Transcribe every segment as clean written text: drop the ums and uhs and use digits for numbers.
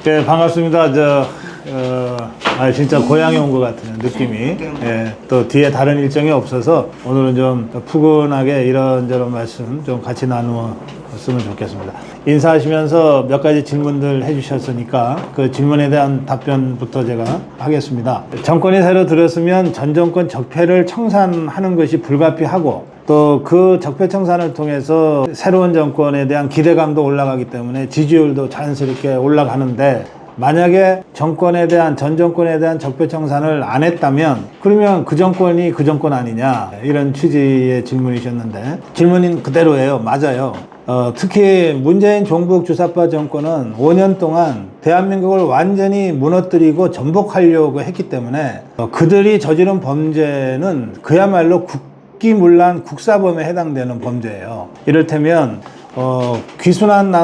예, 반갑습니다. 진짜 고향에 온 것 같은 느낌이. 예, 또 뒤에 다른 일정이 없어서 오늘은 좀 푸근하게 이런저런 말씀 좀 같이 나누었으면 좋겠습니다. 인사하시면서 몇 가지 질문들 해주셨으니까 그 질문에 대한 답변부터 제가 하겠습니다. 정권이 새로 들었으면 전 정권 적폐를 청산하는 것이 불가피하고 또 그 적폐 청산을 통해서 새로운 정권에 대한 기대감도 올라가기 때문에 지지율도 자연스럽게 올라가는데, 만약에 전 정권에 대한 적폐 청산을 안 했다면 그러면 그 정권이 그 정권 아니냐, 이런 취지의 질문이셨는데 질문인 그대로예요. 맞아요. 특히 문재인 종북 주사파 정권은 5년 동안 대한민국을 완전히 무너뜨리고 전복하려고 했기 때문에 그들이 저지른 범죄는 그야말로 국기문란 국사범에 해당되는 범죄예요. 이를테면 귀순한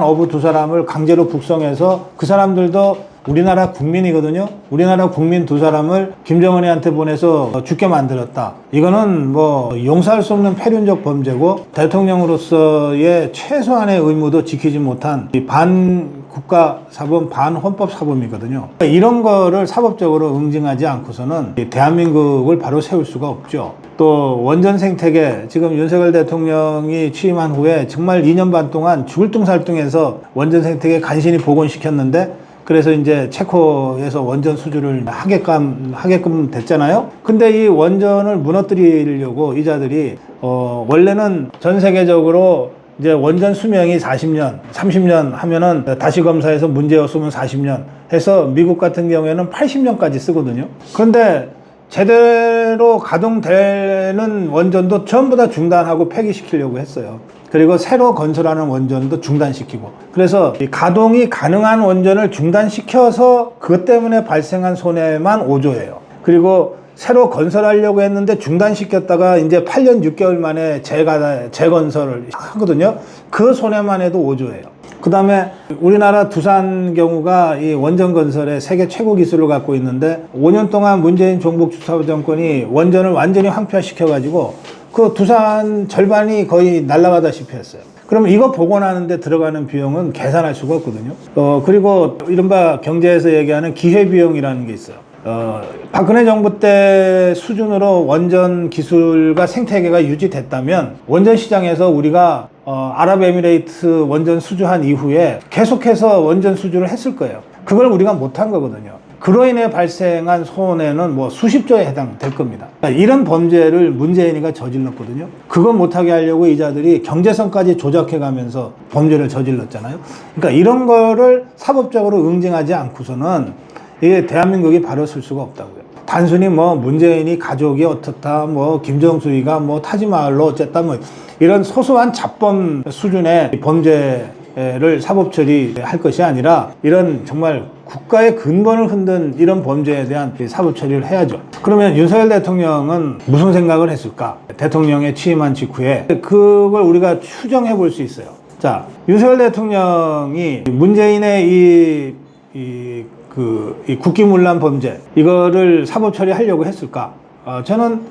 어부 두 사람을 강제로 북송해서, 그 사람들도 우리나라 국민이거든요. 우리나라 국민 두 사람을 김정은이한테 보내서 죽게 만들었다. 이거는 뭐 용서할 수 없는 패륜적 범죄고, 대통령으로서의 최소한의 의무도 지키지 못한 반국가사범, 반헌법사범이거든요. 이런 거를 사법적으로 응징하지 않고서는 대한민국을 바로 세울 수가 없죠. 또 원전 생태계, 지금 윤석열 대통령이 취임한 후에 정말 2년 반 동안 죽을 둥살둥해서 원전 생태계 간신히 복원시켰는데, 그래서 이제 체코에서 원전 수주를 하게끔 됐잖아요. 근데 이 원전을 무너뜨리려고 이자들이 원래는 전 세계적으로 이제 원전 수명이 40년, 30년 하면은 다시 검사해서 문제 없으면 40년 해서 미국 같은 경우에는 80년까지 쓰거든요. 그런데 제대로 가동되는 원전도 전부 다 중단하고 폐기시키려고 했어요. 그리고 새로 건설하는 원전도 중단시키고. 그래서 이 가동이 가능한 원전을 중단시켜서 그것 때문에 발생한 손해만 5조예요. 그리고 새로 건설하려고 했는데 중단시켰다가 이제 8년 6개월 만에 재건설을 하거든요. 그 손해만 해도 5조예요. 그 다음에 우리나라 두산 경우가 이 원전 건설에 세계 최고 기술을 갖고 있는데, 5년 동안 문재인 종북 주사파 정권이 원전을 완전히 황폐화시켜가지고 그 두산 절반이 거의 날아가다시피 했어요. 그러면 이거 복원하는데 들어가는 비용은 계산할 수가 없거든요. 그리고 이른바 경제에서 얘기하는 기회비용이라는 게 있어요. 박근혜 정부 때 수준으로 원전 기술과 생태계가 유지됐다면 원전 시장에서 우리가 아랍에미레이트 원전 수주한 이후에 계속해서 원전 수주를 했을 거예요. 그걸 우리가 못한 거거든요. 그로 인해 발생한 손해는 뭐 수십조에 해당될 겁니다. 이런 범죄를 문재인이가 저질렀거든요. 그거 못하게 하려고 이자들이 경제성까지 조작해가면서 범죄를 저질렀잖아요. 그러니까 이런 거를 사법적으로 응징하지 않고서는 이게 대한민국이 바로 설 수가 없다고요. 단순히 뭐 문재인이 가족이 어떻다, 뭐 김정수이가 뭐 타지마할로 어쨌다, 뭐 이런 소소한 잡범 수준의 범죄를 사법 처리할 것이 아니라, 이런 정말 국가의 근본을 흔든 이런 범죄에 대한 사법 처리를 해야죠. 그러면 윤석열 대통령은 무슨 생각을 했을까? 대통령에 취임한 직후에 그걸 우리가 추정해 볼 수 있어요. 자, 윤석열 대통령이 문재인의 이 국기문란 범죄, 이거를 사법 처리하려고 했을까? 저는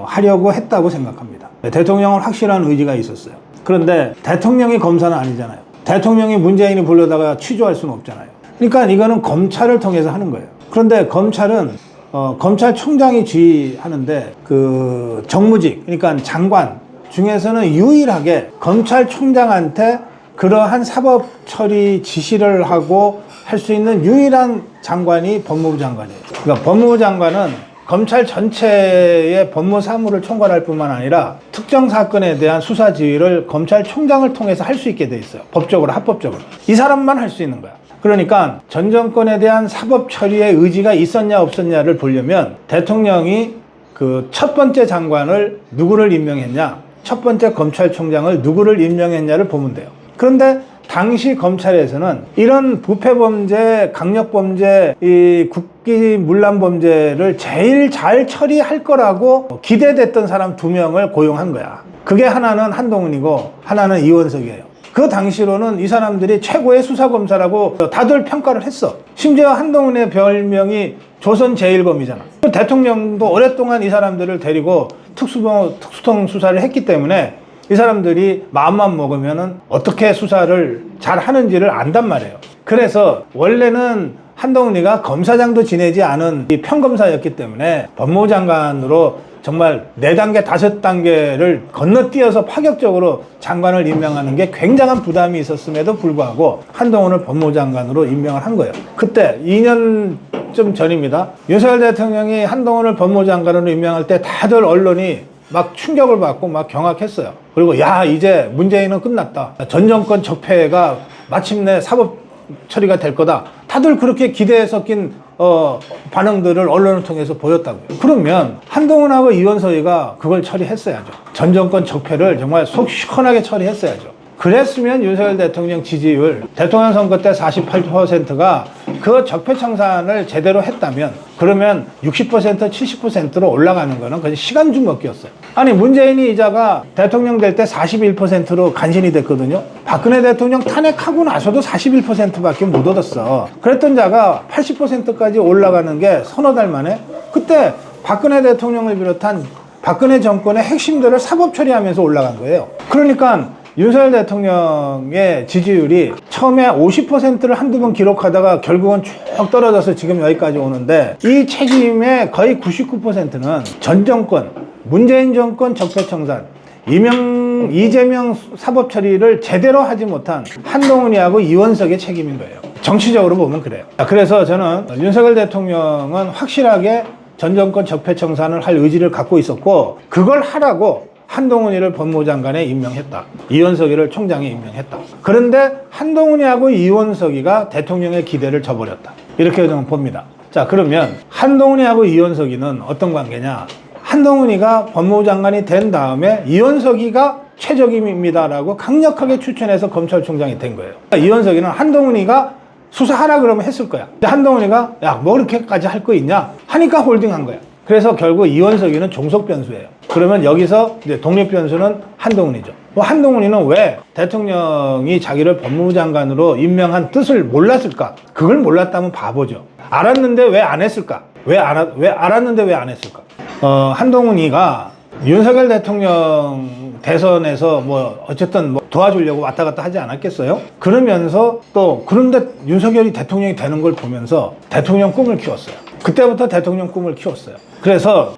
하려고 했다고 생각합니다. 대통령은 확실한 의지가 있었어요. 그런데 대통령이 검사는 아니잖아요. 대통령이 문재인이 불러다가 취조할 수는 없잖아요. 그러니까 이거는 검찰을 통해서 하는 거예요. 그런데 검찰은 검찰총장이 지휘하는데, 그 정무직, 그러니까 장관 중에서는 유일하게 검찰총장한테 그러한 사법 처리 지시를 하고 할 수 있는 유일한 장관이 법무부 장관이에요. 그러니까 법무부 장관은 검찰 전체의 법무 사무를 총괄할 뿐만 아니라 특정 사건에 대한 수사 지휘를 검찰총장을 통해서 할 수 있게 돼 있어요. 법적으로, 합법적으로. 이 사람만 할 수 있는 거야. 그러니까 전 정권에 대한 사법 처리의 의지가 있었냐 없었냐를 보려면 대통령이 그 첫 번째 장관을 누구를 임명했냐, 첫 번째 검찰총장을 누구를 임명했냐를 보면 돼요. 그런데 당시 검찰에서는 이런 부패범죄, 강력범죄, 이 국기문란범죄를 제일 잘 처리할 거라고 기대됐던 사람 2명을 고용한 거야. 그게 하나는 한동훈이고 하나는 이원석이에요. 그 당시로는 이 사람들이 최고의 수사검사라고 다들 평가를 했어. 심지어 한동훈의 별명이 조선 제1검이잖아. 대통령도 오랫동안 이 사람들을 데리고 특수통 수사를 했기 때문에 이 사람들이 마음만 먹으면은 어떻게 수사를 잘 하는지를 안단 말이에요. 그래서 원래는 한동훈이가 검사장도 지내지 않은 이 평검사였기 때문에 법무부 장관으로 정말 4단계, 5단계를 건너뛰어서 파격적으로 장관을 임명하는 게 굉장한 부담이 있었음에도 불구하고 한동훈을 법무부 장관으로 임명을 한 거예요. 그때 2년쯤 전입니다. 윤석열 대통령이 한동훈을 법무부 장관으로 임명할 때 다들 언론이 막 충격을 받고 막 경악했어요. 그리고 야, 이제 문재인은 끝났다. 전 정권 적폐가 마침내 사법 처리가 될 거다. 다들 그렇게 기대에 섞인 반응들을 언론을 통해서 보였다고요. 그러면 한동훈하고 이원석이가 그걸 처리했어야죠. 전 정권 적폐를 정말 속 시원하게 처리했어야죠. 그랬으면 윤석열 대통령 지지율, 대통령 선거 때 48%가 그 적폐 청산을 제대로 했다면 그러면 60%, 70%로 올라가는 거는 그냥 시간 주먹기였어요. 아니, 문재인이 이자가 대통령 될 때 41%로 간신히 됐거든요. 박근혜 대통령 탄핵하고 나서도 41%밖에 못 얻었어. 그랬던 자가 80%까지 올라가는 게 서너 달 만에, 그때 박근혜 대통령을 비롯한 박근혜 정권의 핵심들을 사법 처리하면서 올라간 거예요. 그러니까 윤석열 대통령의 지지율이 처음에 50%를 한두 번 기록하다가 결국은 쭉 떨어져서 지금 여기까지 오는데, 이 책임의 거의 99%는 전 정권, 문재인 정권 적폐청산, 이재명 사법 처리를 제대로 하지 못한 한동훈이하고 이원석의 책임인 거예요. 정치적으로 보면 그래요. 그래서 저는 윤석열 대통령은 확실하게 전 정권 적폐청산을 할 의지를 갖고 있었고, 그걸 하라고 한동훈이를 법무부 장관에 임명했다. 이원석이를 총장에 임명했다. 그런데 한동훈이하고 이원석이가 대통령의 기대를 저버렸다. 이렇게 저는 봅니다. 자, 그러면 한동훈이하고 이원석이는 어떤 관계냐? 한동훈이가 법무부 장관이 된 다음에 이원석이가 최적임입니다라고 강력하게 추천해서 검찰총장이 된 거예요. 이원석이는 한동훈이가 수사하라 그러면 했을 거야. 근데 한동훈이가 야, 뭐 그렇게까지 할 거 있냐? 하니까 홀딩한 거야. 그래서 결국 이원석이는 종속 변수예요. 그러면 여기서 이제 독립 변수는 한동훈이죠. 뭐 한동훈이는 왜 대통령이 자기를 법무부 장관으로 임명한 뜻을 몰랐을까? 그걸 몰랐다면 바보죠. 알았는데 왜 안 했을까? 왜 알았는데 왜 안 했을까? 한동훈이가 윤석열 대통령 대선에서 뭐 어쨌든 뭐 도와주려고 왔다 갔다 하지 않았겠어요? 그러면서 또 그런데 윤석열이 대통령이 되는 걸 보면서 대통령 꿈을 키웠어요. 그때부터 대통령 꿈을 키웠어요. 그래서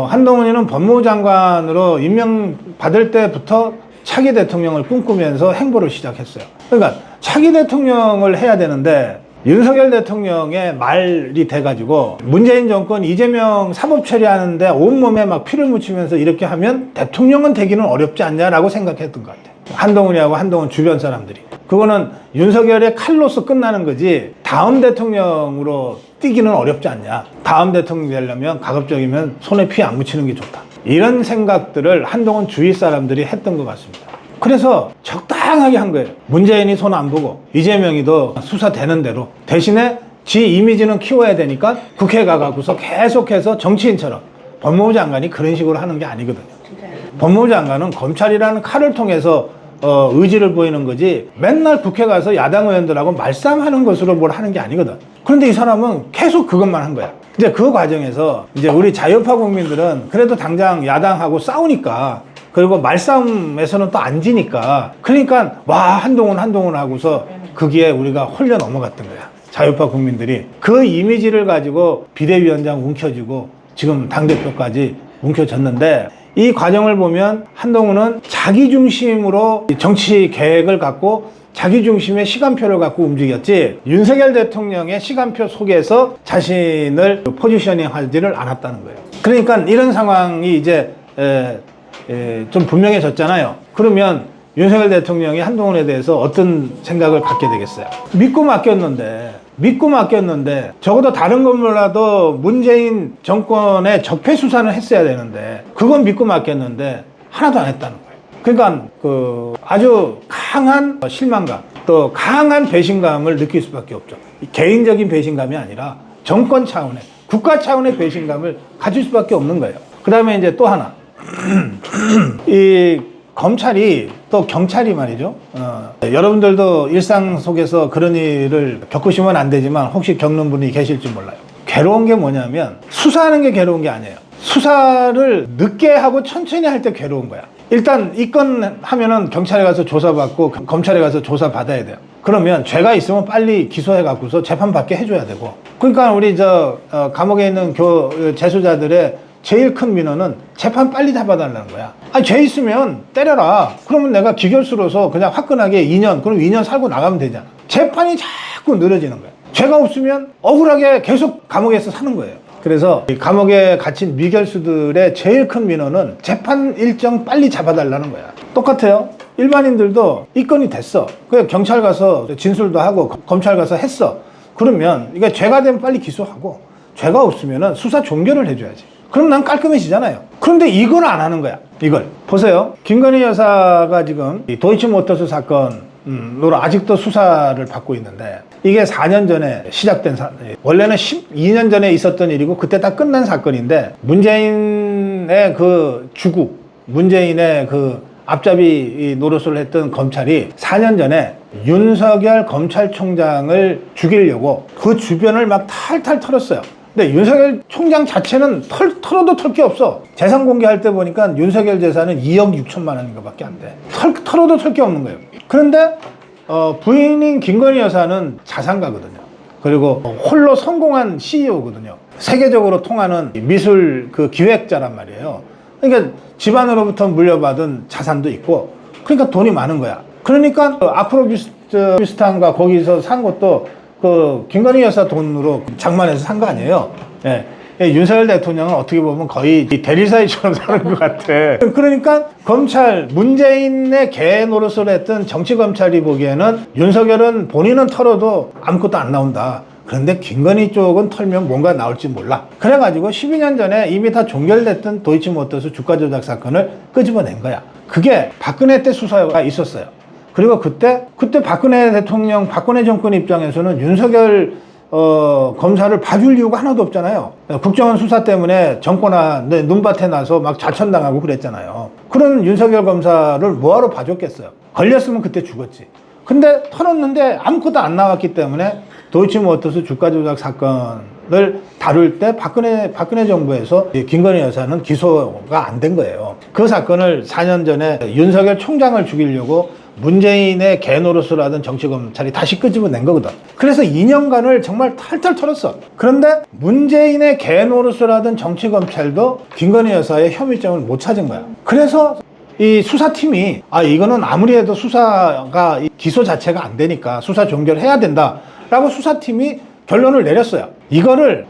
한동훈이는 법무부 장관으로 임명받을 때부터 차기 대통령을 꿈꾸면서 행보를 시작했어요. 그러니까 차기 대통령을 해야 되는데 윤석열 대통령의 말이 돼가지고 문재인 정권 이재명 사법 처리하는데 온몸에 막 피를 묻히면서 이렇게 하면 대통령은 되기는 어렵지 않냐라고 생각했던 것 같아요. 한동훈이하고 한동훈 주변 사람들이. 그거는 윤석열의 칼로서 끝나는 거지 다음 대통령으로 뛰기는 어렵지 않냐. 다음 대통령 되려면 가급적이면 손에 피 안 묻히는 게 좋다. 이런 생각들을 한동훈 주위 사람들이 했던 것 같습니다. 그래서 적당하게 한 거예요. 문재인이 손 안 보고 이재명이도 수사되는 대로, 대신에 지 이미지는 키워야 되니까 국회에 가가지고서 계속해서 정치인처럼, 법무부 장관이 그런 식으로 하는 게 아니거든요. 법무부 장관은 검찰이라는 칼을 통해서 의지를 보이는 거지 맨날 국회 가서 야당 의원들하고 말싸움하는 것으로 뭘 하는 게 아니거든. 그런데 이 사람은 계속 그것만 한 거야. 이제 그 과정에서 이제 우리 자유파 국민들은 그래도 당장 야당하고 싸우니까, 그리고 말싸움에서는 또 안 지니까, 그러니까 와 한동훈 하고서 거기에 우리가 홀려 넘어갔던 거야. 자유파 국민들이 그 이미지를 가지고 비대위원장 움켜쥐고 지금 당대표까지 움켜졌는데, 이 과정을 보면 한동훈은 자기 중심으로 정치 계획을 갖고 자기 중심의 시간표를 갖고 움직였지 윤석열 대통령의 시간표 속에서 자신을 포지셔닝 하지를 않았다는 거예요. 그러니까 이런 상황이 이제 좀 분명해졌잖아요. 그러면 윤석열 대통령이 한동훈에 대해서 어떤 생각을 갖게 되겠어요? 믿고 맡겼는데 적어도 다른 건 몰라도 문재인 정권의 적폐 수사는 했어야 되는데 그건 믿고 맡겼는데 하나도 안 했다는 거예요. 그러니까 아주 강한 실망감, 또 강한 배신감을 느낄 수밖에 없죠. 개인적인 배신감이 아니라 정권 차원의, 국가 차원의 배신감을 가질 수밖에 없는 거예요. 그 다음에 이제 또 하나, 이 검찰이 또 경찰이 말이죠. 여러분들도 일상 속에서 그런 일을 겪으시면 안 되지만 혹시 겪는 분이 계실지 몰라요. 괴로운 게 뭐냐면 수사하는 게 괴로운 게 아니에요. 수사를 늦게 하고 천천히 할 때 괴로운 거야. 일단 이 건 하면은 경찰에 가서 조사받고 검찰에 가서 조사받아야 돼요. 그러면 죄가 있으면 빨리 기소해 갖고서 재판받게 해줘야 되고. 그러니까 우리 감옥에 있는 재수자들의 제일 큰 민원은 재판 빨리 잡아달라는 거야. 아니, 죄 있으면 때려라. 그러면 내가 기결수로서 그냥 화끈하게 2년, 그럼 2년 살고 나가면 되잖아. 재판이 자꾸 늘어지는 거야. 죄가 없으면 억울하게 계속 감옥에서 사는 거예요. 그래서 이 감옥에 갇힌 미결수들의 제일 큰 민원은 재판 일정 빨리 잡아달라는 거야. 똑같아요. 일반인들도 이 건이 됐어. 그래, 경찰 가서 진술도 하고 검찰 가서 했어. 그러면 이게 죄가 되면 빨리 기소하고, 죄가 없으면 수사 종결을 해줘야지. 그럼 난 깔끔해지잖아요. 그런데 이걸 안 하는 거야. 이걸 보세요. 김건희 여사가 지금 이 도이치모터스 사건으로 아직도 수사를 받고 있는데, 이게 4년 전에 시작된 원래는 12년 전에 있었던 일이고 그때 다 끝난 사건인데, 문재인의 그 주국, 문재인의 그 앞잡이 노릇을 했던 검찰이 4년 전에 윤석열 검찰총장을 죽이려고 그 주변을 막 탈탈 털었어요. 근데 윤석열 총장 자체는 털어도 털 게 없어. 재산 공개할 때 보니까 윤석열 재산은 2억 6천만 원인가 밖에 안 돼. 털어도 털 게 없는 거예요. 그런데 부인인 김건희 여사는 자산가거든요. 그리고 홀로 성공한 CEO거든요. 세계적으로 통하는 미술 그 기획자란 말이에요. 그러니까 집안으로부터 물려받은 자산도 있고, 그러니까 돈이 많은 거야. 그러니까 아프로비스탄과 거기서 산 것도 그 김건희 여사 돈으로 장만해서 산 거 아니에요. 예. 윤석열 대통령은 어떻게 보면 거의 대리사이처럼 사는 것 같아. 그러니까 검찰, 문재인의 개 노릇을 했던 정치검찰이 보기에는 윤석열은 본인은 털어도 아무것도 안 나온다. 그런데 김건희 쪽은 털면 뭔가 나올지 몰라. 그래가지고 12년 전에 이미 다 종결됐던 도이치모터스 주가 조작 사건을 끄집어낸 거야. 그게 박근혜 때 수사가 있었어요. 그리고 그때 박근혜 대통령, 박근혜 정권 입장에서는 윤석열 검사를 봐줄 이유가 하나도 없잖아요. 국정원 수사 때문에 정권아 눈밭에 나서 막 자천당하고 그랬잖아요. 그런 윤석열 검사를 뭐하러 봐줬겠어요. 걸렸으면 그때 죽었지. 근데 털었는데 아무것도 안 나왔기 때문에 도이치모터스 주가 조작 사건을 다룰 때 박근혜 정부에서 김건희 여사는 기소가 안 된 거예요. 그 사건을 4년 전에 윤석열 총장을 죽이려고 문재인의 개노릇을 하던 정치검찰이 다시 끄집어낸 거거든. 그래서 2년간을 정말 탈탈 털었어. 그런데 문재인의 개노릇을 하던 정치검찰도 김건희 여사의 혐의점을 못 찾은 거야. 그래서 이 수사팀이 이거는 아무리 해도 수사가 기소 자체가 안 되니까 수사 종결해야 된다라고 수사팀이 결론을 내렸어요. 이거를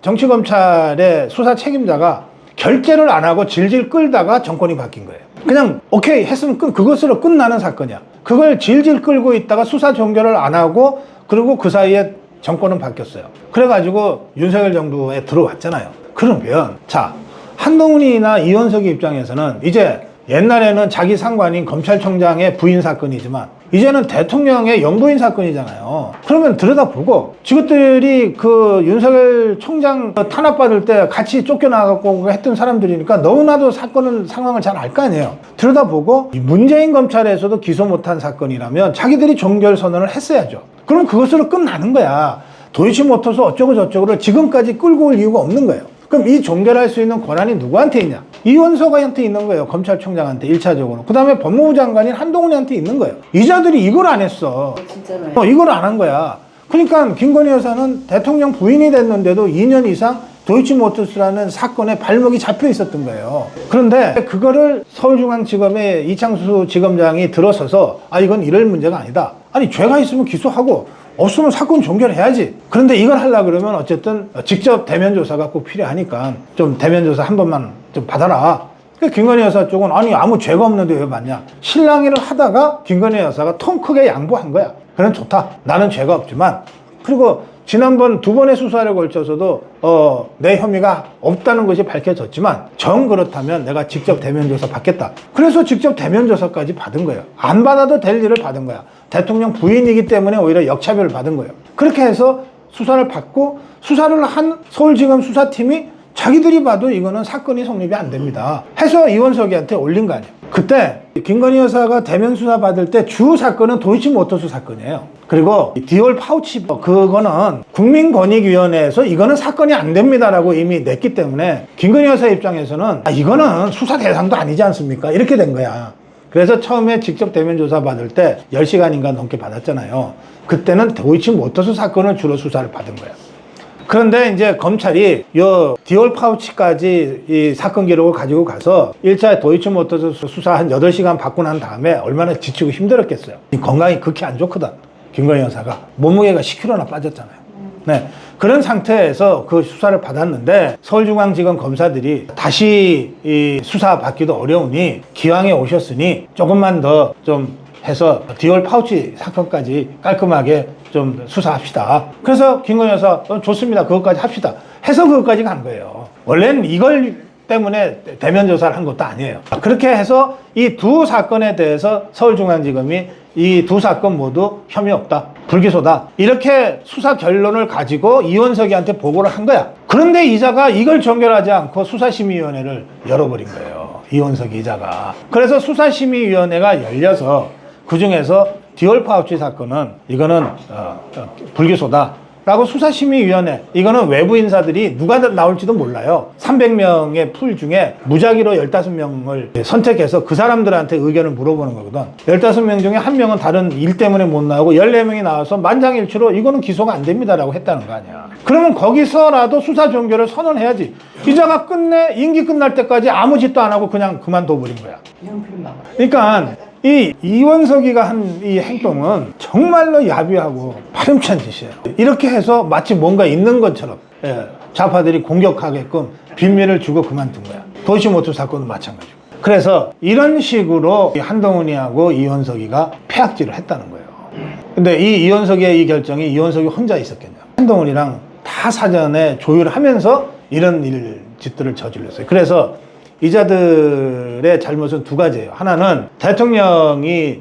정치검찰의 수사 책임자가 결재를 안 하고 질질 끌다가 정권이 바뀐 거예요. 그냥 오케이 했으면 그것으로 끝나는 사건이야. 그걸 질질 끌고 있다가 수사 종결을 안 하고, 그리고 그 사이에 정권은 바뀌었어요. 그래가지고 윤석열 정부에 들어왔잖아요. 그러면 자, 한동훈이나 이원석의 입장에서는 이제 옛날에는 자기 상관인 검찰총장의 부인 사건이지만 이제는 대통령의 영부인 사건이잖아요. 그러면 들여다보고 저것들이 그 윤석열 총장 탄압받을 때 같이 쫓겨나가고 했던 사람들이니까 너무나도 상황을 잘 알 거 아니에요. 들여다보고 문재인 검찰에서도 기소 못한 사건이라면 자기들이 종결 선언을 했어야죠. 그럼 그것으로 끝나는 거야. 도이치모터스 어쩌고 저쩌고를 지금까지 끌고 올 이유가 없는 거예요. 그럼 이 종결할 수 있는 권한이 누구한테 있냐? 이원석한테 있는 거예요. 검찰총장한테 1차적으로. 그 다음에 법무부 장관인 한동훈한테 있는 거예요. 이자들이 이걸 안 했어. 진짜로요? 이걸 안 한 거야. 그러니까 김건희 여사는 대통령 부인이 됐는데도 2년 이상 도이치모터스라는 사건에 발목이 잡혀 있었던 거예요. 그런데 그거를 서울중앙지검의 이창수 지검장이 들어서서 이건 이럴 문제가 아니다. 아니, 죄가 있으면 기소하고 없으면 사건 종결해야지. 그런데 이걸 하려고 그러면 어쨌든 직접 대면 조사가 꼭 필요하니까 좀 대면 조사 한 번만 좀 받아라. 그러니까 김건희 여사 쪽은 아무 죄가 없는데 왜 받냐. 실랑이를 하다가 김건희 여사가 통 크게 양보한 거야. 그럼 좋다. 나는 죄가 없지만. 그리고 지난번 2번의 수사를 걸쳐서도 내 혐의가 없다는 것이 밝혀졌지만 정 그렇다면 내가 직접 대면 조사 받겠다. 그래서 직접 대면 조사까지 받은 거예요. 안 받아도 될 일을 받은 거야. 대통령 부인이기 때문에 오히려 역차별을 받은 거예요. 그렇게 해서 수사를 받고, 수사를 한 서울지검 수사팀이 자기들이 봐도 이거는 사건이 성립이 안 됩니다 해서 이원석이한테 올린 거 아니에요. 그때 김건희 여사가 대면 수사 받을 때 주 사건은 도이치모터스 사건이에요. 그리고 디올 파우치 그거는 국민권익위원회에서 이거는 사건이 안 됩니다라고 이미 냈기 때문에 김건희 여사 입장에서는 이거는 수사 대상도 아니지 않습니까? 이렇게 된 거야. 그래서 처음에 직접 대면 조사 받을 때 10시간인가 넘게 받았잖아요. 그때는 도이치모터스 사건을 주로 수사를 받은 거야. 그런데 이제 검찰이 요 디올 파우치까지 이 사건 기록을 가지고 가서 1차 도이치모터스 수사 한 8시간 받고 난 다음에 얼마나 지치고 힘들었겠어요. 건강이 극히 안 좋거든. 김건희 여사가. 몸무게가 10kg나 빠졌잖아요. 네. 그런 상태에서 그 수사를 받았는데 서울중앙지검 검사들이 다시 이 수사 받기도 어려우니 기왕에 오셨으니 조금만 더 좀 해서 디올 파우치 사건까지 깔끔하게 좀 수사합시다. 그래서 김건희 여사 좋습니다. 그것까지 합시다. 해서 그것까지 간 거예요. 원래는 이걸 때문에 대면 조사를 한 것도 아니에요. 그렇게 해서 이 두 사건에 대해서 서울중앙지검이 이 두 사건 모두 혐의 없다, 불기소다, 이렇게 수사 결론을 가지고 이원석이한테 보고를 한 거야. 그런데 이자가 이걸 종결하지 않고 수사심의위원회를 열어버린 거예요. 이원석 이자가. 그래서 수사심의위원회가 열려서 그 중에서 디올 파우치 사건은 이거는 불기소다 라고 수사심의위원회, 이거는 외부 인사들이 누가 나올지도 몰라요. 300명의 풀 중에 무작위로 15명을 선택해서 그 사람들한테 의견을 물어보는 거거든. 15명 중에 한 명은 다른 일 때문에 못 나오고 14명이 나와서 만장일치로 이거는 기소가 안 됩니다라고 했다는 거 아니야. 그러면 거기서라도 수사 종결을 선언해야지. 이자가 끝내 임기 끝날 때까지 아무 짓도 안 하고 그냥 그만둬버린 거야. 그러니까 이 이원석이가 한 이 행동은 정말로 야비하고 파렴치한 짓이에요. 이렇게 해서 마치 뭔가 있는 것처럼 좌파들이 공격하게끔 빈미를 주고 그만둔 거야. 도이치모터스 사건도 마찬가지고. 그래서 이런 식으로 한동훈이하고 이원석이가 패악질을 했다는 거예요. 근데 이 이원석의 이 결정이 이원석이 혼자 있었겠냐. 한동훈이랑 다 사전에 조율을 하면서 이런 짓들을 저질렀어요. 그래서 이자들의 잘못은 두 가지예요. 하나는 대통령이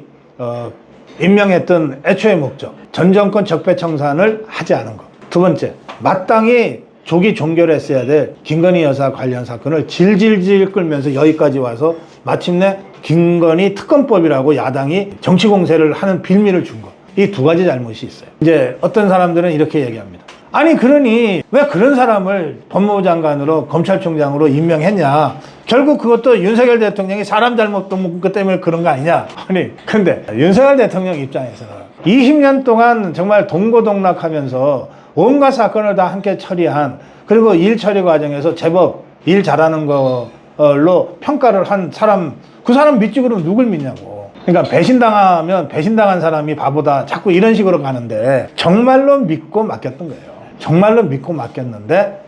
임명했던 애초의 목적, 전 정권 적폐청산을 하지 않은 것. 두 번째, 마땅히 조기 종결했어야 될 김건희 여사 관련 사건을 질질질 끌면서 여기까지 와서 마침내 김건희 특검법이라고 야당이 정치 공세를 하는 빌미를 준 것. 이 두 가지 잘못이 있어요. 이제 어떤 사람들은 이렇게 얘기합니다. 아니 그러니 왜 그런 사람을 법무부 장관으로 검찰총장으로 임명했냐. 결국 그것도 윤석열 대통령이 사람 잘못 그 때문에 그런 거 아니냐. 아니 근데 윤석열 대통령 입장에서는 20년 동안 정말 동고동락하면서 온갖 사건을 다 함께 처리한, 그리고 일 처리 과정에서 제법 일 잘하는 걸로 평가를 한 사람, 그 사람 믿지 그러면 누굴 믿냐고. 그러니까 배신당하면 배신당한 사람이 바보다, 자꾸 이런 식으로 가는데 정말로 믿고 맡겼던 거예요. 정말로 믿고 맡겼는데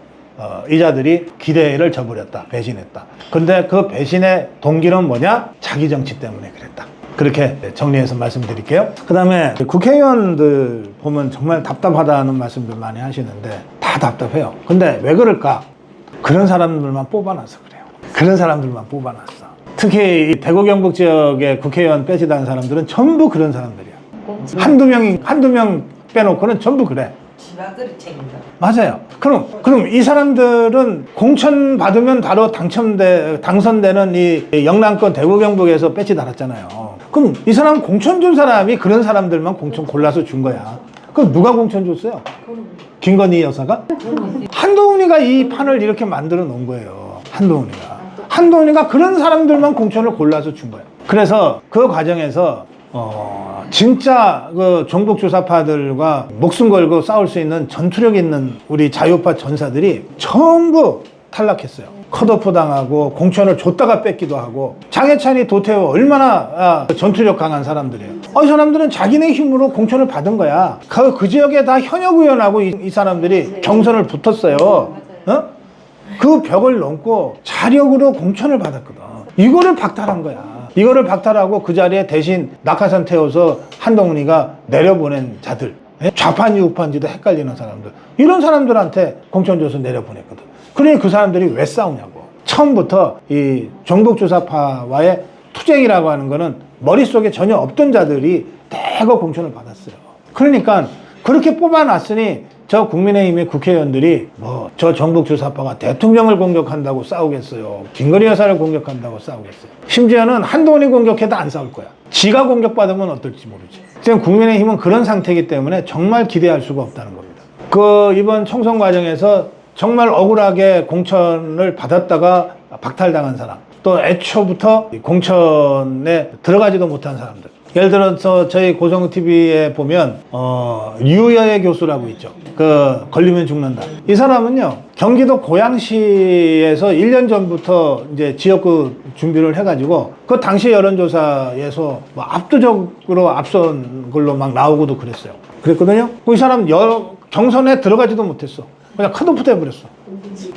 이자들이 기대를 저버렸다, 배신했다. 근데 그 배신의 동기는 뭐냐? 자기 정치 때문에 그랬다. 그렇게 정리해서 말씀드릴게요. 그 다음에 국회의원들 보면 정말 답답하다는 말씀들 많이 하시는데 다 답답해요. 근데 왜 그럴까? 그런 사람들만 뽑아놔서 그래요. 그런 사람들만 뽑아놨어. 특히 이 대구 경북 지역의 국회의원 빼지다는 사람들은 전부 그런 사람들이야. 한두 명 빼놓고는 전부 그래. 지방들이 책임다. 맞아요. 그럼 이 사람들은 공천 받으면 바로 당선되는 이 영남권 대구 경북에서 배치 달았잖아요. 그럼 이 사람 공천 준 사람이 그런 사람들만 공천 골라서 준 거야. 그럼 누가 공천 줬어요? 김건희 여사가? 한동훈이가 이 판을 이렇게 만들어 놓은 거예요. 한동훈이가 그런 사람들만 공천을 골라서 준 거예요. 그래서 그 과정에서 진짜 그 종북 주사파들과 목숨 걸고 싸울 수 있는 전투력 있는 우리 자유파 전사들이 전부 탈락했어요. 컷오프 당하고 공천을 줬다가 뺏기도 하고. 장해찬이 도태우 얼마나 전투력 강한 사람들이에요. 이 사람들은 자기네 힘으로 공천을 받은 거야. 그 지역에 다 현역 의원하고 이 사람들이 경선을 붙었어요. 그 벽을 넘고 자력으로 공천을 받았거든. 이거를 박탈한 거야. 이거를 박탈하고 그 자리에 대신 낙하산 태워서 한동훈이가 내려보낸 자들, 좌판지 우판지도 헷갈리는 사람들, 이런 사람들한테 공천 줘서 내려보냈거든. 그러니 그 사람들이 왜 싸우냐고. 처음부터 이 종북주사파와의 투쟁이라고 하는 거는 머릿속에 전혀 없던 자들이 대거 공천을 받았어요. 그러니까 그렇게 뽑아놨으니 저 국민의힘의 국회의원들이 뭐 저 정북 주사파가 대통령을 공격한다고 싸우겠어요. 김건희 여사를 공격한다고 싸우겠어요. 심지어는 한동훈이 공격해도 안 싸울 거야. 지가 공격받으면 어떨지 모르지. 지금 국민의힘은 그런 상태이기 때문에 정말 기대할 수가 없다는 겁니다. 그 이번 총선 과정에서 정말 억울하게 공천을 받았다가 박탈당한 사람, 또 애초부터 공천에 들어가지도 못한 사람들. 예를 들어서 저희 고성TV에 보면 류여애 교수라고 있죠. 그 걸리면 죽는다. 이 사람은요, 경기도 고양시에서 1년 전부터 이제 지역구 준비를 해가지고 그 당시 여론조사에서 뭐 압도적으로 앞선 걸로 막 나오고도 그랬어요. 그랬거든요. 이 사람 경선에 들어가지도 못했어. 그냥 컷오프 돼버렸어.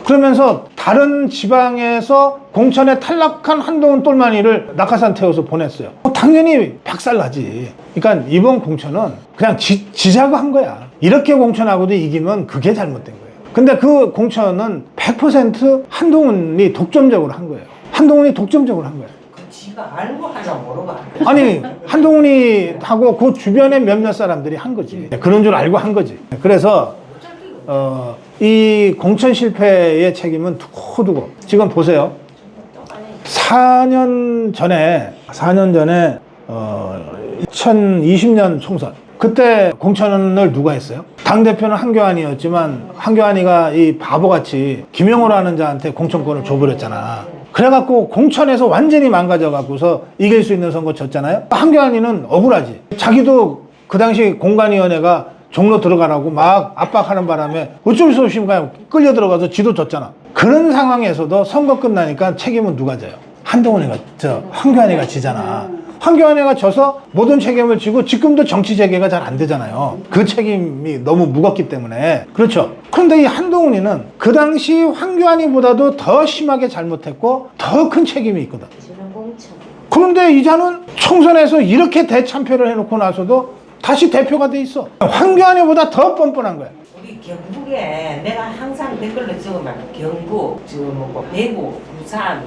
그러면서 다른 지방에서 공천에 탈락한 한동훈 똘마니를 낙하산 태워서 보냈어요. 당연히 박살나지. 그러니까 이번 공천은 그냥 지자고 한 거야. 이렇게 공천하고도 이기면 그게 잘못된 거예요. 근데 그 공천은 100% 한동훈이 독점적으로 한 거예요. 한동훈이 독점적으로 한 거예요. 지가 알고 하나 모르고 아니, 한동훈이 하고 그 주변에 몇몇 사람들이 한 거지. 그런 줄 알고 한 거지. 그래서 이 공천 실패의 책임은 두고두고. 지금 보세요. 4년 전에 2020년 총선. 그때 공천을 누가 했어요? 당대표는 한교안이었지만 한교안이가 이 바보같이 김영호라는 자한테 공천권을 줘버렸잖아. 그래갖고 공천에서 완전히 망가져갖고서 이길 수 있는 선거 졌잖아요. 한교안이는 억울하지. 자기도 그 당시 공관위원회가 종로 들어가라고 막 압박하는 바람에 어쩔 수 없이 그냥 끌려 들어가서 지도 졌잖아. 그런 상황에서도 선거 끝나니까 책임은 누가 져요? 한교안이가 지잖아. 한교안이가 져서 모든 책임을 지고 지금도 정치 재개가 잘 안 되잖아요. 그 책임이 너무 무겁기 때문에. 그렇죠. 그런데 이 한동훈이는 그 당시 한교안이보다도 더 심하게 잘못했고 더 큰 책임이 있거든. 그런데 이자는 총선에서 이렇게 대참패를 해놓고 나서도 다시 대표가 돼 있어. 황교안이보다 더 뻔뻔한 거야. 우리 경북에 내가 항상 댓글로 적으면 경북, 뭐 대구, 부산,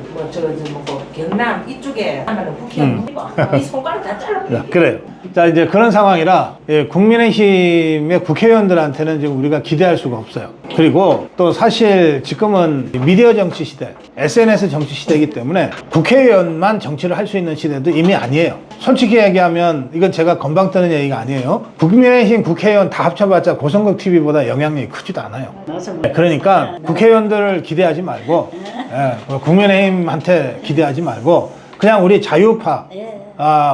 경남 이쪽에 하면은 국회의원 이 손가락 다 잘라. 그래요. 자, 이제 그런 상황이라 국민의힘의 국회의원들한테는 지금 우리가 기대할 수가 없어요. 그리고 또 사실 지금은 미디어 정치 시대, SNS 정치 시대이기 때문에 국회의원만 정치를 할 수 있는 시대도 이미 아니에요. 솔직히 얘기하면 이건 제가 건방 뜨는 얘기가 아니에요. 국민의힘 국회의원 다 합쳐봤자 고성국TV보다 영향력이 크지도 않아요. 그러니까 국회의원들을 기대하지 말고 국민의힘한테 기대하지 말고 그냥 우리 자유파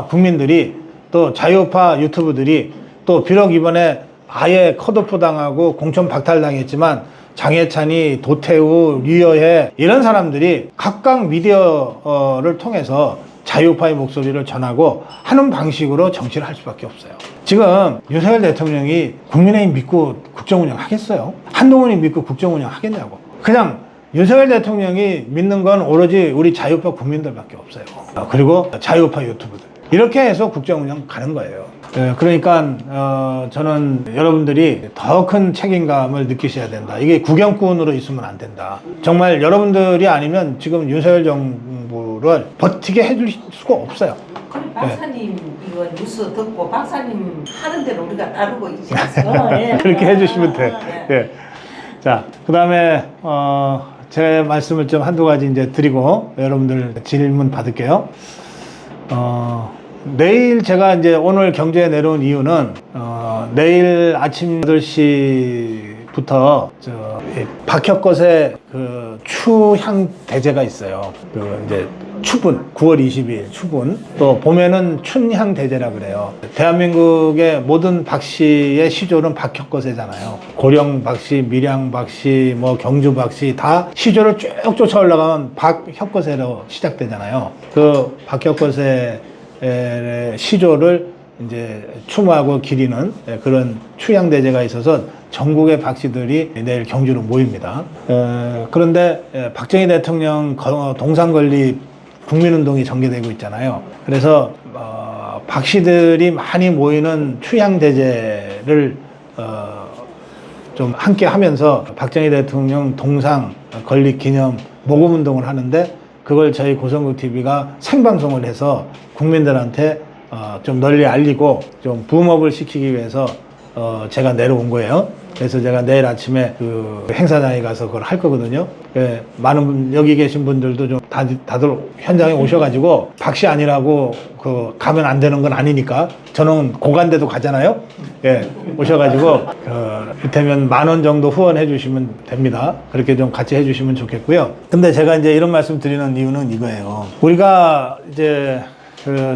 국민들이 또 자유파 유튜브들이 또 비록 이번에 아예 컷오프 당하고 공천 박탈당했지만 장해찬이, 도태우, 류여애 이런 사람들이 각각 미디어를 통해서 자유파의 목소리를 전하고 하는 방식으로 정치를 할 수밖에 없어요. 지금 윤석열 대통령이 국민의힘 믿고 국정운영 하겠어요? 한동훈이 믿고 국정운영 하겠냐고. 그냥 윤석열 대통령이 믿는 건 오로지 우리 자유파 국민들밖에 없어요. 그리고 자유파 유튜브들. 이렇게 해서 국정운영 가는 거예요. 그러니까 저는 여러분들이 더 큰 책임감을 느끼셔야 된다. 이게 국영꾼으로 있으면 안 된다. 정말 여러분들이 아니면 지금 윤석열 정부를 버티게 해줄 수가 없어요. 그럼 박사님 이거 뉴스 듣고 박사님 하는 대로 우리가 따르고 있지 않습니까? 그렇게 해주시면 돼. 예. 자, 그 다음에 제 말씀을 좀 한두 가지 이제 드리고 여러분들 질문 받을게요. 내일 제가 이제 오늘 경제에 내려온 이유는 내일 아침 8시부터 박혁것의 그 추향 대제가 있어요. 그 이제 추분 9월 22일 추분 또 봄에는 춘향 대제라 그래요. 대한민국의 모든 박씨의 시조는 박혁것이잖아요. 고령 박씨, 밀양 박씨, 뭐 경주 박씨 다 시조를 쭉 쫓아 올라가면 박혁것으로 시작되잖아요. 그 박혁것의 시조를 이제 추모하고 기리는 그런 추양대제가 있어서 전국의 박씨들이 내일 경주로 모입니다. 그런데 박정희 대통령 동상 건립 국민운동이 전개되고 있잖아요. 그래서 박씨들이 많이 모이는 추양대제를 좀 함께 하면서 박정희 대통령 동상 건립 기념 모금운동을 하는데 그걸 저희 고성국TV가 생방송을 해서 국민들한테 좀 널리 알리고 좀 붐업을 시키기 위해서 제가 내려온 거예요. 그래서 제가 내일 아침에 그 행사장에 가서 그걸 할 거거든요. 예, 많은 여기 계신 분들도 좀 다들 현장에 오셔가지고 박씨 아니라고 그 가면 안 되는 건 아니니까 저는 고간대도 가잖아요. 예, 오셔가지고 이를테면 10,000원 정도 후원해 주시면 됩니다. 그렇게 좀 같이 해 주시면 좋겠고요. 근데 제가 이제 이런 말씀 드리는 이유는 이거예요. 우리가 이제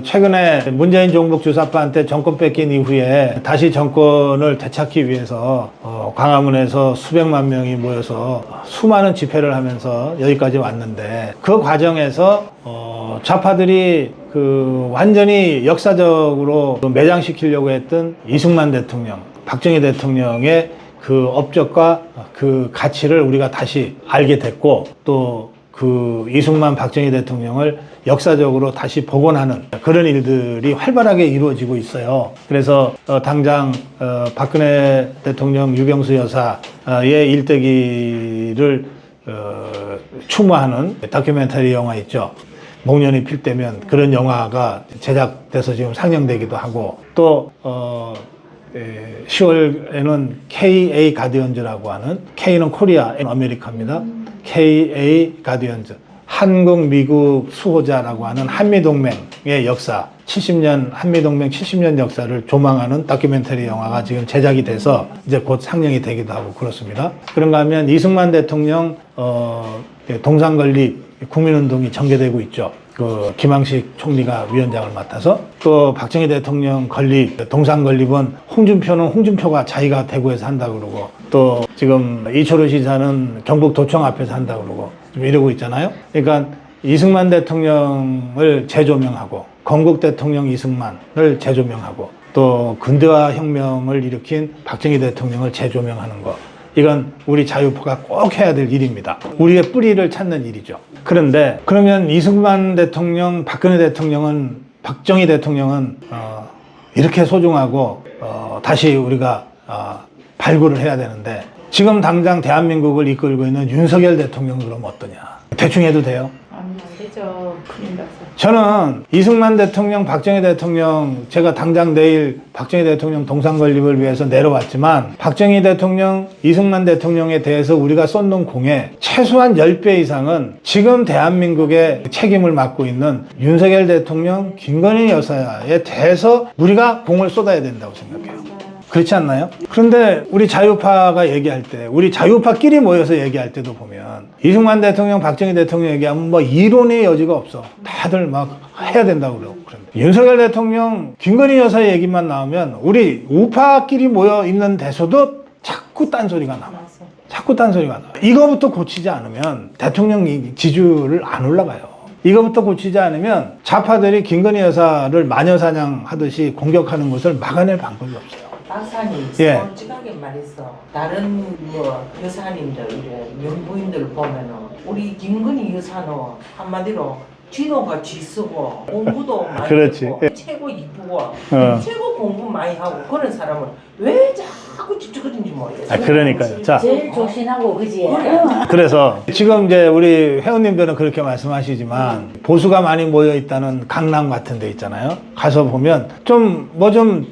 최근에 문재인 종북 주사파한테 정권 뺏긴 이후에 다시 정권을 되찾기 위해서 광화문에서 수백만 명이 모여서 수많은 집회를 하면서 여기까지 왔는데 그 과정에서 좌파들이 완전히 역사적으로 매장시키려고 했던 이승만 대통령, 박정희 대통령의 그 업적과 그 가치를 우리가 다시 알게 됐고 또 그 이승만 박정희 대통령을 역사적으로 다시 복원하는 그런 일들이 활발하게 이루어지고 있어요. 그래서 당장 박근혜 대통령 유병수 여사의 일대기를 추모하는 다큐멘터리 영화 있죠. 목련이 필 때면 그런 영화가 제작돼서 지금 상영되기도 하고 또 10월에는 KA 가디언즈라고 하는 K는 코리아, 아메리카입니다. KA 가디언즈 한국 미국 수호자라고 하는 한미동맹의 역사 70년 한미동맹 70년 역사를 조망하는 다큐멘터리 영화가 지금 제작이 돼서 이제 곧 상영이 되기도 하고 그렇습니다. 그런가 하면 이승만 대통령 동상건립 국민운동이 전개되고 있죠. 그 김항식 총리가 위원장을 맡아서 또 박정희 대통령 건립 동상 건립은 홍준표는 홍준표가 자기가 대구에서 한다 그러고 또 지금 이철우 시사는 경북도청 앞에서 한다 그러고 좀 이러고 있잖아요. 그러니까 이승만 대통령을 재조명하고 건국 대통령 이승만을 재조명하고 또 근대화 혁명을 일으킨 박정희 대통령을 재조명하는 것. 이건 우리 자유파가 꼭 해야 될 일입니다. 우리의 뿌리를 찾는 일이죠. 그런데 그러면 이승만 대통령, 박근혜 대통령은, 박정희 대통령은 이렇게 소중하고 다시 우리가 발굴을 해야 되는데 지금 당장 대한민국을 이끌고 있는 윤석열 대통령은 그럼 어떠냐? 대충 해도 돼요? 안 되죠. 큰일 났어. 저는 이승만 대통령, 박정희 대통령 제가 당장 내일 박정희 대통령 동상 건립을 위해서 내려왔지만 박정희 대통령, 이승만 대통령에 대해서 우리가 쏟는 공에 최소한 10배 이상은 지금 대한민국의 책임을 맡고 있는 윤석열 대통령, 김건희 여사에 대해서 우리가 공을 쏟아야 된다고 생각해요. 그렇지 않나요? 그런데 우리 자유파가 얘기할 때, 우리 자유파끼리 모여서 얘기할 때도 보면 이승만 대통령, 박정희 대통령 얘기하면 뭐 이론의 여지가 없어. 다들 막 해야 된다고 그러고. 윤석열 대통령, 김건희 여사 얘기만 나오면 우리 우파끼리 모여 있는 데서도 자꾸 딴소리가 나와. 자꾸 딴소리가 나와. 이거부터 고치지 않으면 대통령 지지율을 안 올라가요. 이거부터 고치지 않으면 좌파들이 김건희 여사를 마녀사냥하듯이 공격하는 것을 막아낼 방법이 없어요. 박사님, 예. 솔직하게 말해서 다른 여사님들, 명부인들 보면은 우리 김건희 여사는 한마디로 뒤도가 쥐쓰고 공부도 많이 그렇지. 하고 예. 최고 이쁘고 최고 공부 많이 하고 그런 사람은 왜 자꾸 찝찝거리는지 모르겠어요. 그러니까요. 자, 제일 조신하고 그지? 그래서 지금 이제 우리 회원님들은 그렇게 말씀하시지만 보수가 많이 모여 있다는 강남 같은 데 있잖아요. 가서 보면 좀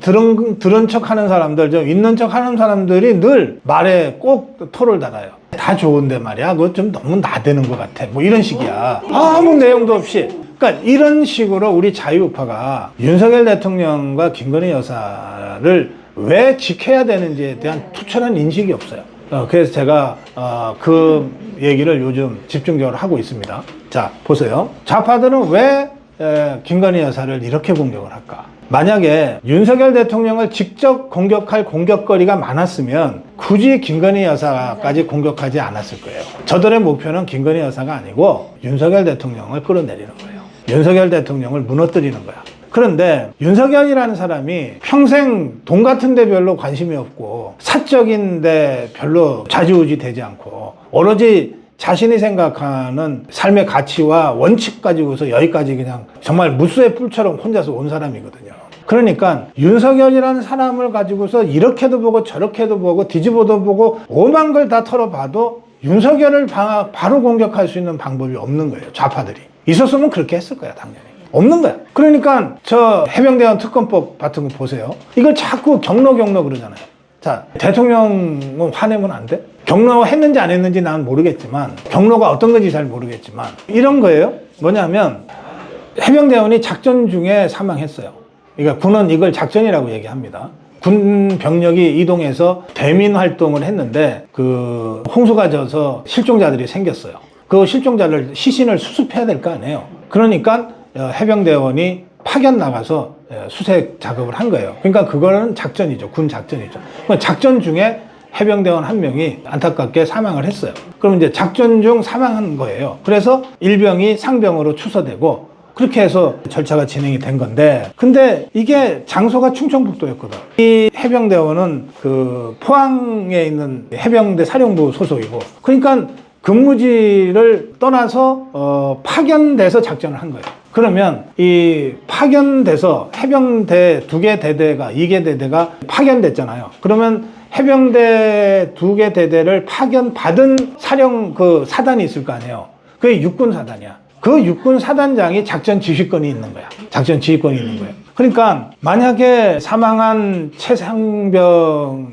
들은 척 하는 사람들, 좀 있는 척 하는 사람들이 늘 말에 꼭 토를 달아요. 다 좋은데 말이야. 그거 좀 너무 나대는 것 같아. 뭐 이런 식이야. 아무 내용도 없이. 그러니까 이런 식으로 우리 자유파가 윤석열 대통령과 김건희 여사를 왜 지켜야 되는지에 대한 투철한 인식이 없어요. 그래서 제가 그 얘기를 요즘 집중적으로 하고 있습니다. 자, 보세요. 좌파들은 왜 김건희 여사를 이렇게 공격을 할까? 만약에 윤석열 대통령을 직접 공격할 공격거리가 많았으면 굳이 김건희 여사까지 공격하지 않았을 거예요. 저들의 목표는 김건희 여사가 아니고 윤석열 대통령을 끌어내리는 거예요. 윤석열 대통령을 무너뜨리는 거야. 그런데 윤석열이라는 사람이 평생 돈 같은 데 별로 관심이 없고 사적인 데 별로 좌지우지 되지 않고 오로지 자신이 생각하는 삶의 가치와 원칙 가지고서 여기까지 그냥 정말 무수의 뿔처럼 혼자서 온 사람이거든요. 그러니까 윤석열이라는 사람을 가지고서 이렇게도 보고 저렇게도 보고 뒤집어도 보고 오만 걸 다 털어봐도 윤석열을 바로 공격할 수 있는 방법이 없는 거예요. 좌파들이. 있었으면 그렇게 했을 거야, 당연히. 없는 거야. 그러니까 저 해병대원 특검법 같은 거 보세요. 이걸 자꾸 경로 그러잖아요. 자, 대통령은 화내면 안 돼? 경로 했는지 안 했는지 난 모르겠지만, 경로가 어떤 건지 잘 모르겠지만, 이런 거예요. 뭐냐면, 해병대원이 작전 중에 사망했어요. 그러니까 군은 이걸 작전이라고 얘기합니다. 군 병력이 이동해서 대민 활동을 했는데, 그 홍수가 져서 실종자들이 생겼어요. 그 실종자를 시신을 수습해야 될 거 아니에요. 그러니까 해병대원이 파견 나가서 수색 작업을 한 거예요. 그러니까 그거는 작전이죠. 군 작전이죠. 작전 중에 해병대원 한 명이 안타깝게 사망을 했어요. 그럼 이제 작전 중 사망한 거예요. 그래서 일병이 상병으로 추서되고 그렇게 해서 절차가 진행이 된 건데, 근데 이게 장소가 충청북도였거든. 이 해병대원은 그 포항에 있는 해병대 사령부 소속이고, 그러니까 근무지를 떠나서 파견돼서 작전을 한 거예요. 그러면 이 파견돼서 해병대 2개 대대가 2개 대대가 파견됐잖아요. 그러면 해병대 2개 대대를 파견받은 사령 그 사단이 있을 거 아니에요. 그게 육군 사단이야. 그 육군 사단장이 작전 지휘권이 있는 거야. 작전 지휘권이 있는 거예요. 그러니까 만약에 사망한 최상병이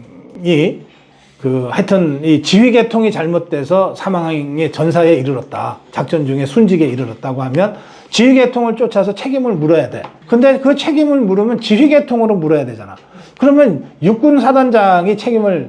하여튼 이 지휘 계통이 잘못돼서 사망의 전사에 이르렀다. 작전 중에 순직에 이르렀다고 하면 지휘 계통을 쫓아서 책임을 물어야 돼. 근데 그 책임을 물으면 지휘 계통으로 물어야 되잖아. 그러면 육군 사단장이 책임을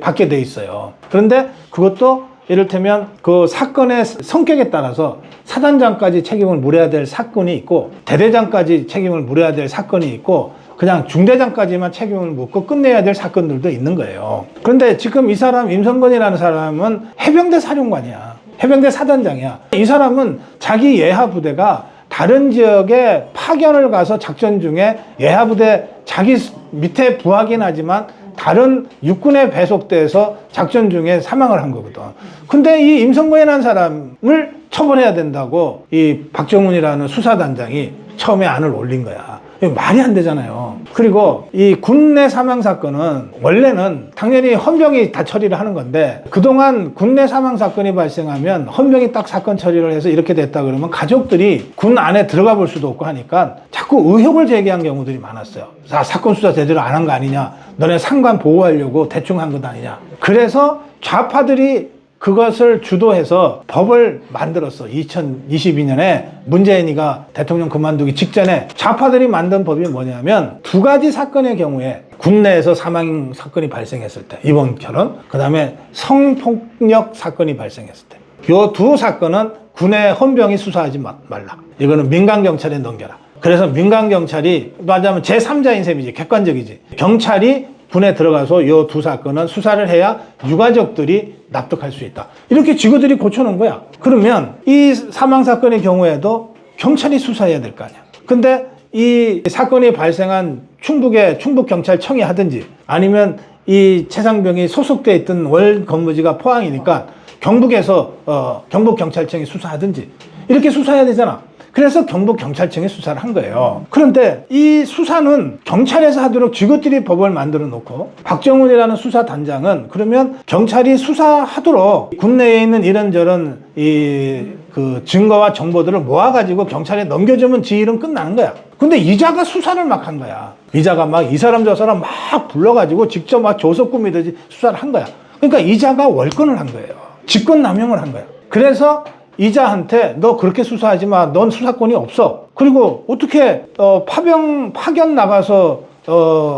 받게 돼 있어요. 그런데 그것도 이를테면 그 사건의 성격에 따라서 사단장까지 책임을 물어야 될 사건이 있고, 대대장까지 책임을 물어야 될 사건이 있고, 그냥 중대장까지만 책임을 묻고 끝내야 될 사건들도 있는 거예요. 그런데 지금 이 사람 임성건이라는 사람은 해병대 사령관이야. 해병대 사단장이야. 이 사람은 자기 예하 부대가 다른 지역에 파견을 가서 작전 중에 예하 부대 자기 밑에 부하긴 하지만 다른 육군에 배속돼서 작전 중에 사망을 한 거거든. 근데 이 임성건이라는 사람을 처벌해야 된다고 이 박정훈이라는 수사단장이 처음에 안을 올린 거야. 말이 안 되잖아요. 그리고 이 군내 사망 사건은 원래는 당연히 헌병이 다 처리를 하는 건데, 그동안 군내 사망 사건이 발생하면 헌병이 딱 사건 처리를 해서 이렇게 됐다 그러면 가족들이 군 안에 들어가 볼 수도 없고 하니까 자꾸 의혹을 제기한 경우들이 많았어요. 사건 수사 제대로 안 한 거 아니냐, 너네 상관 보호하려고 대충 한 것 아니냐. 그래서 좌파들이 그것을 주도해서 법을 만들었어. 2022년에 문재인이가 대통령 그만두기 직전에 좌파들이 만든 법이 뭐냐면, 2가지 사건의 경우에 국내에서 사망 사건이 발생했을 때, 이번처럼, 그 다음에 성폭력 사건이 발생했을 때, 요 2 사건은 군의 헌병이 수사하지 말라. 이거는 민간경찰에 넘겨라. 그래서 민간경찰이, 말하자면 제3자인 셈이지, 객관적이지. 경찰이 군에 들어가서 요 2 사건은 수사를 해야 유가족들이 납득할 수 있다. 이렇게 지구들이 고쳐놓은 거야. 그러면 이 사망 사건의 경우에도 경찰이 수사해야 될 거 아니야. 근데 이 사건이 발생한 충북의 충북경찰청이 하든지, 아니면 이 최상병이 소속돼 있던 월 근무지가 포항이니까 경북에서 경북경찰청이 수사하든지 이렇게 수사해야 되잖아. 그래서 경북경찰청에 수사를 한 거예요. 그런데 이 수사는 경찰에서 하도록 지그들이 법을 만들어 놓고, 박정훈이라는 수사단장은 그러면 경찰이 수사하도록 군내에 있는 이런저런 그 증거와 정보들을 모아가지고 경찰에 넘겨주면 지 일은 끝나는 거야. 근데 이자가 수사를 막 한 거야. 이자가 막 이 사람 저 사람 막 불러가지고 직접 막 조석 꾸미듯이 수사를 한 거야. 그러니까 이자가 월권을 한 거예요. 직권남용을 한 거야. 그래서 이자한테 너 그렇게 수사하지 마. 넌 수사권이 없어. 그리고 어떻게 파견 나가서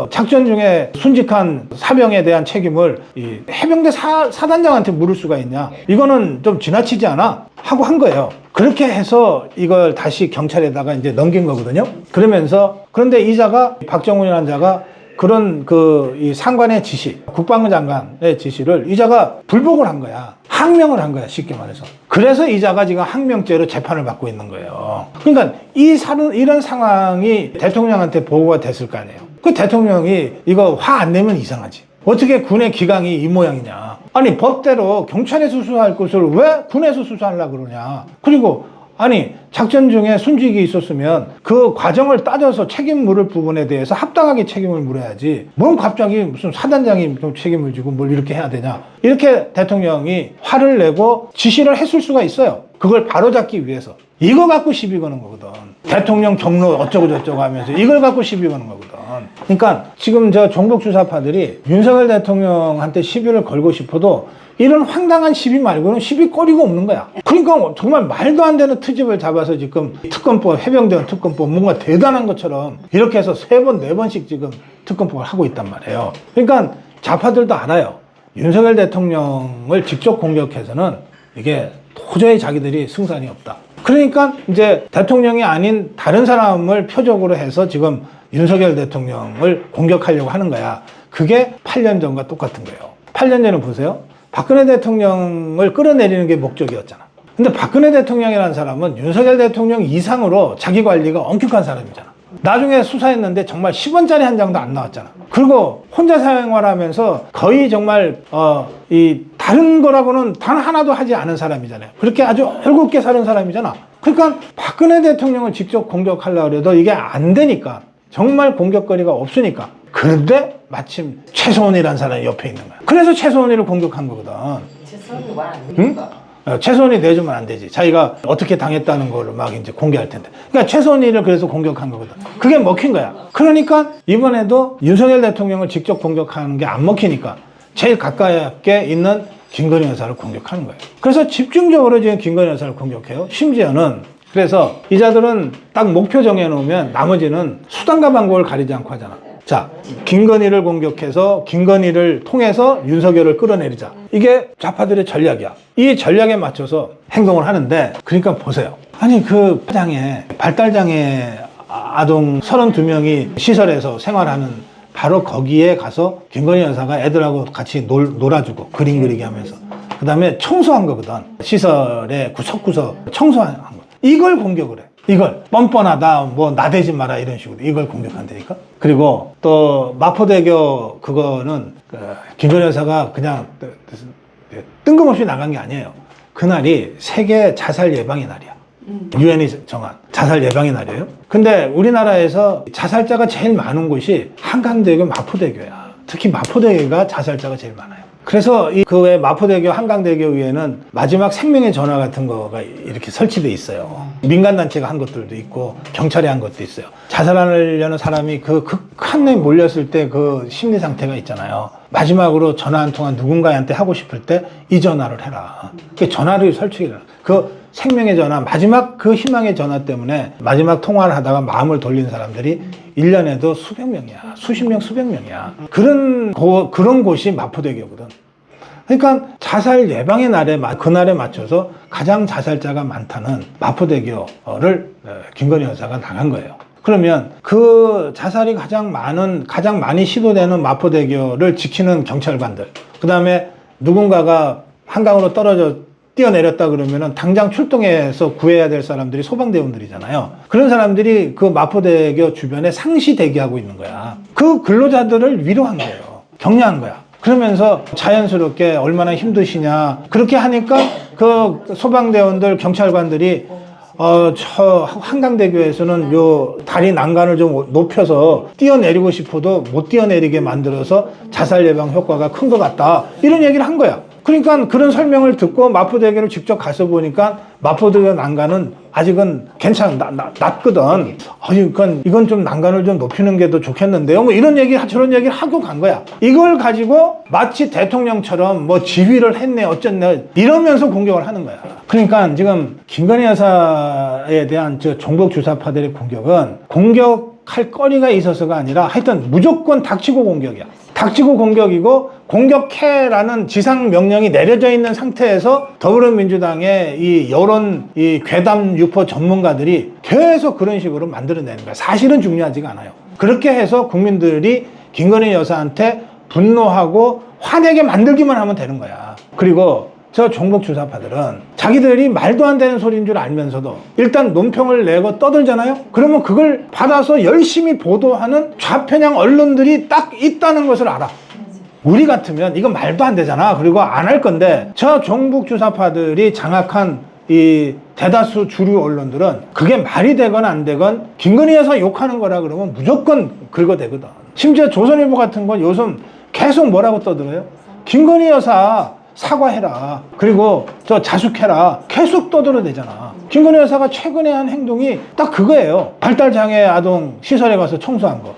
작전 중에 순직한 사병에 대한 책임을 이 해병대 사단장한테 물을 수가 있냐. 이거는 좀 지나치지 않아? 하고 한 거예요. 그렇게 해서 이걸 다시 경찰에다가 이제 넘긴 거거든요. 그런데 이자가, 박정훈이라는 자가 그런 이 상관의 지시, 국방장관의 지시를 이자가 불복을 한 거야. 항명을 한 거야, 쉽게 말해서. 그래서 이자가 지금 항명죄로 재판을 받고 있는 거예요. 그러니까 이런 상황이 대통령한테 보고가 됐을 거 아니에요. 그 대통령이 이거 화 안 내면 이상하지. 어떻게 군의 기강이 이 모양이냐. 아니, 법대로 경찰에서 수사할 것을 왜 군에서 수사하려고 그러냐. 그리고 아니, 작전 중에 순직이 있었으면 그 과정을 따져서 책임 물을 부분에 대해서 합당하게 책임을 물어야지. 뭔 갑자기 무슨 사단장이 좀 책임을 지고 뭘 이렇게 해야 되냐. 이렇게 대통령이 화를 내고 지시를 했을 수가 있어요. 그걸 바로잡기 위해서. 이거 갖고 시비 거는 거거든. 대통령 경로 어쩌고 저쩌고 하면서 이걸 갖고 시비 거는 거거든. 그러니까 지금 저 종북 주사파들이 윤석열 대통령한테 시비를 걸고 싶어도 이런 황당한 시비 말고는 시비거리가 없는 거야. 그러니까 정말 말도 안 되는 트집을 잡아서 지금 특검법, 해병대원 특검법 뭔가 대단한 것처럼 이렇게 해서 3번, 4번씩 지금 특검법을 하고 있단 말이에요. 그러니까 좌파들도 알아요. 윤석열 대통령을 직접 공격해서는 이게 도저히 자기들이 승산이 없다. 그러니까 이제 대통령이 아닌 다른 사람을 표적으로 해서 지금 윤석열 대통령을 공격하려고 하는 거야. 그게 8년 전과 똑같은 거예요. 8년 전에 보세요. 박근혜 대통령을 끌어내리는 게 목적이었잖아. 근데 박근혜 대통령이라는 사람은 윤석열 대통령 이상으로 자기 관리가 엄격한 사람이잖아. 나중에 수사했는데 정말 10원짜리 한 장도 안 나왔잖아. 그리고 혼자 생활하면서 거의 정말 이 다른 거라고는 단 하나도 하지 않은 사람이잖아요. 그렇게 아주 헐겁게 사는 사람이잖아. 그러니까 박근혜 대통령을 직접 공격하려고 해도 이게 안 되니까, 정말 공격거리가 없으니까. 그런데 마침 최소원이라는 사람이 옆에 있는 거야. 그래서 최소원이를 공격한 거거든. 최선이 와. 응? 최소원이 내주면 안 되지. 자기가 어떻게 당했다는 거를 막 이제 공개할 텐데. 그러니까 최소원이를 그래서 공격한 거거든. 그게 먹힌 거야. 그러니까 이번에도 윤석열 대통령을 직접 공격하는 게 안 먹히니까 제일 가깝게 있는 김건희 여사를 공격하는 거예요. 그래서 집중적으로 지금 김건희 여사를 공격해요. 심지어는 그래서 이자들은 딱 목표 정해놓으면 나머지는 수단과 방법을 가리지 않고 하잖아. 자, 김건희를 공격해서 김건희를 통해서 윤석열을 끌어내리자. 이게 좌파들의 전략이야. 이 전략에 맞춰서 행동을 하는데, 그러니까 보세요. 아니 그 발달장애 아동 32명이 시설에서 생활하는 바로 거기에 가서 김건희 여사가 애들하고 같이 놀아주고 그림 그리게 하면서 그 다음에 청소한 거거든. 시설의 구석구석 청소한 거. 이걸 공격을 해. 이걸 뻔뻔하다, 뭐 나대지 마라 이런 식으로 이걸 공격한다니까. 그리고 또 마포대교 그거는 김건희 여사가 그냥 뜬금없이 나간 게 아니에요. 그날이 세계 자살 예방의 날이야. 유엔이 정한 자살 예방의 날이에요. 근데 우리나라에서 자살자가 제일 많은 곳이 한강대교, 마포대교야. 특히 마포대교가 자살자가 제일 많아요. 그래서 그 외 마포대교, 한강대교 위에는 마지막 생명의 전화 같은 거가 이렇게 설치돼 있어요. 민간단체가 한 것들도 있고 경찰이 한 것도 있어요. 자살하려는 사람이 그 극한에 몰렸을 때 그 심리 상태가 있잖아요. 마지막으로 전화 한 통화 누군가한테 하고 싶을 때 이 전화를 해라. 그 전화를 설치해라. 그 생명의 전화, 마지막 그 희망의 전화 때문에 마지막 통화를 하다가 마음을 돌린 사람들이 1년에도 수백 명이야. 수십 명, 수백 명이야. 그런 곳이 마포대교거든. 그러니까 자살 예방의 날에, 그날에 맞춰서 가장 자살자가 많다는 마포대교를 김건희 여사가 나간 거예요. 그러면 그 자살이 가장 많이 시도되는 마포대교를 지키는 경찰관들, 그 다음에 누군가가 한강으로 뛰어내렸다 그러면은 당장 출동해서 구해야 될 사람들이 소방대원들이잖아요. 그런 사람들이 그 마포대교 주변에 상시 대기하고 있는 거야. 그 근로자들을 위로한 거예요. 격려한 거야. 그러면서 자연스럽게 얼마나 힘드시냐. 그렇게 하니까 그 소방대원들, 경찰관들이 저 한강대교에서는 요 다리 난간을 좀 높여서 뛰어내리고 싶어도 못 뛰어내리게 만들어서 자살 예방 효과가 큰 것 같다. 이런 얘기를 한 거야. 그러니까 그런 설명을 듣고 마포대교를 직접 가서 보니까 마포대교 난간은 아직은 낮거든. 그러니까 이건 좀 난간을 좀 높이는 게 더 좋겠는데요. 뭐 이런 저런 얘기를 하고 간 거야. 이걸 가지고 마치 대통령처럼 뭐 지휘를 했네, 어쨌네, 이러면서 공격을 하는 거야. 그러니까 지금 김건희 여사에 대한 저 종북 주사파들의 공격은 공격할 거리가 있어서가 아니라 하여튼 무조건 닥치고 공격이야. 닥치고 공격이고, 공격해라는 지상 명령이 내려져 있는 상태에서 더불어민주당의 이 여론, 이 괴담 유포 전문가들이 계속 그런 식으로 만들어내는 거야. 사실은 중요하지가 않아요. 그렇게 해서 국민들이 김건희 여사한테 분노하고 화내게 만들기만 하면 되는 거야. 그리고 저 종북 주사파들은 자기들이 말도 안 되는 소리인 줄 알면서도 일단 논평을 내고 떠들잖아요. 그러면 그걸 받아서 열심히 보도하는 좌편향 언론들이 딱 있다는 것을 알아. 우리 같으면 이건 말도 안 되잖아. 그리고 안 할 건데, 저 종북 주사파들이 장악한 이 대다수 주류 언론들은 그게 말이 되건 안 되건 김건희 여사 욕하는 거라 그러면 무조건 긁어대거든. 심지어 조선일보 같은 건 요즘 계속 뭐라고 떠들어요? 김건희 여사 사과해라. 그리고 저 자숙해라. 계속 떠들어대잖아. 김건희 여사가 최근에 한 행동이 딱 그거예요. 발달장애 아동 시설에 가서 청소한 거.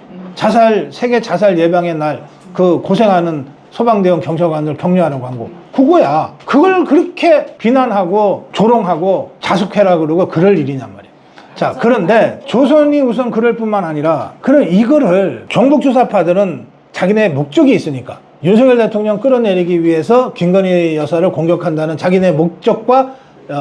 세계 자살 예방의 날 그 고생하는 소방대원 경찰관들 격려하라고 한 거 그거야. 그걸 그렇게 비난하고 조롱하고 자숙해라 그러고 그럴 일이냔 말이야. 자, 그런데 조선이 우선 그럴 뿐만 아니라 그럼 이거를 종북주사파들은 자기네 목적이 있으니까 윤석열 대통령 끌어내리기 위해서 김건희 여사를 공격한다는 자기네 목적과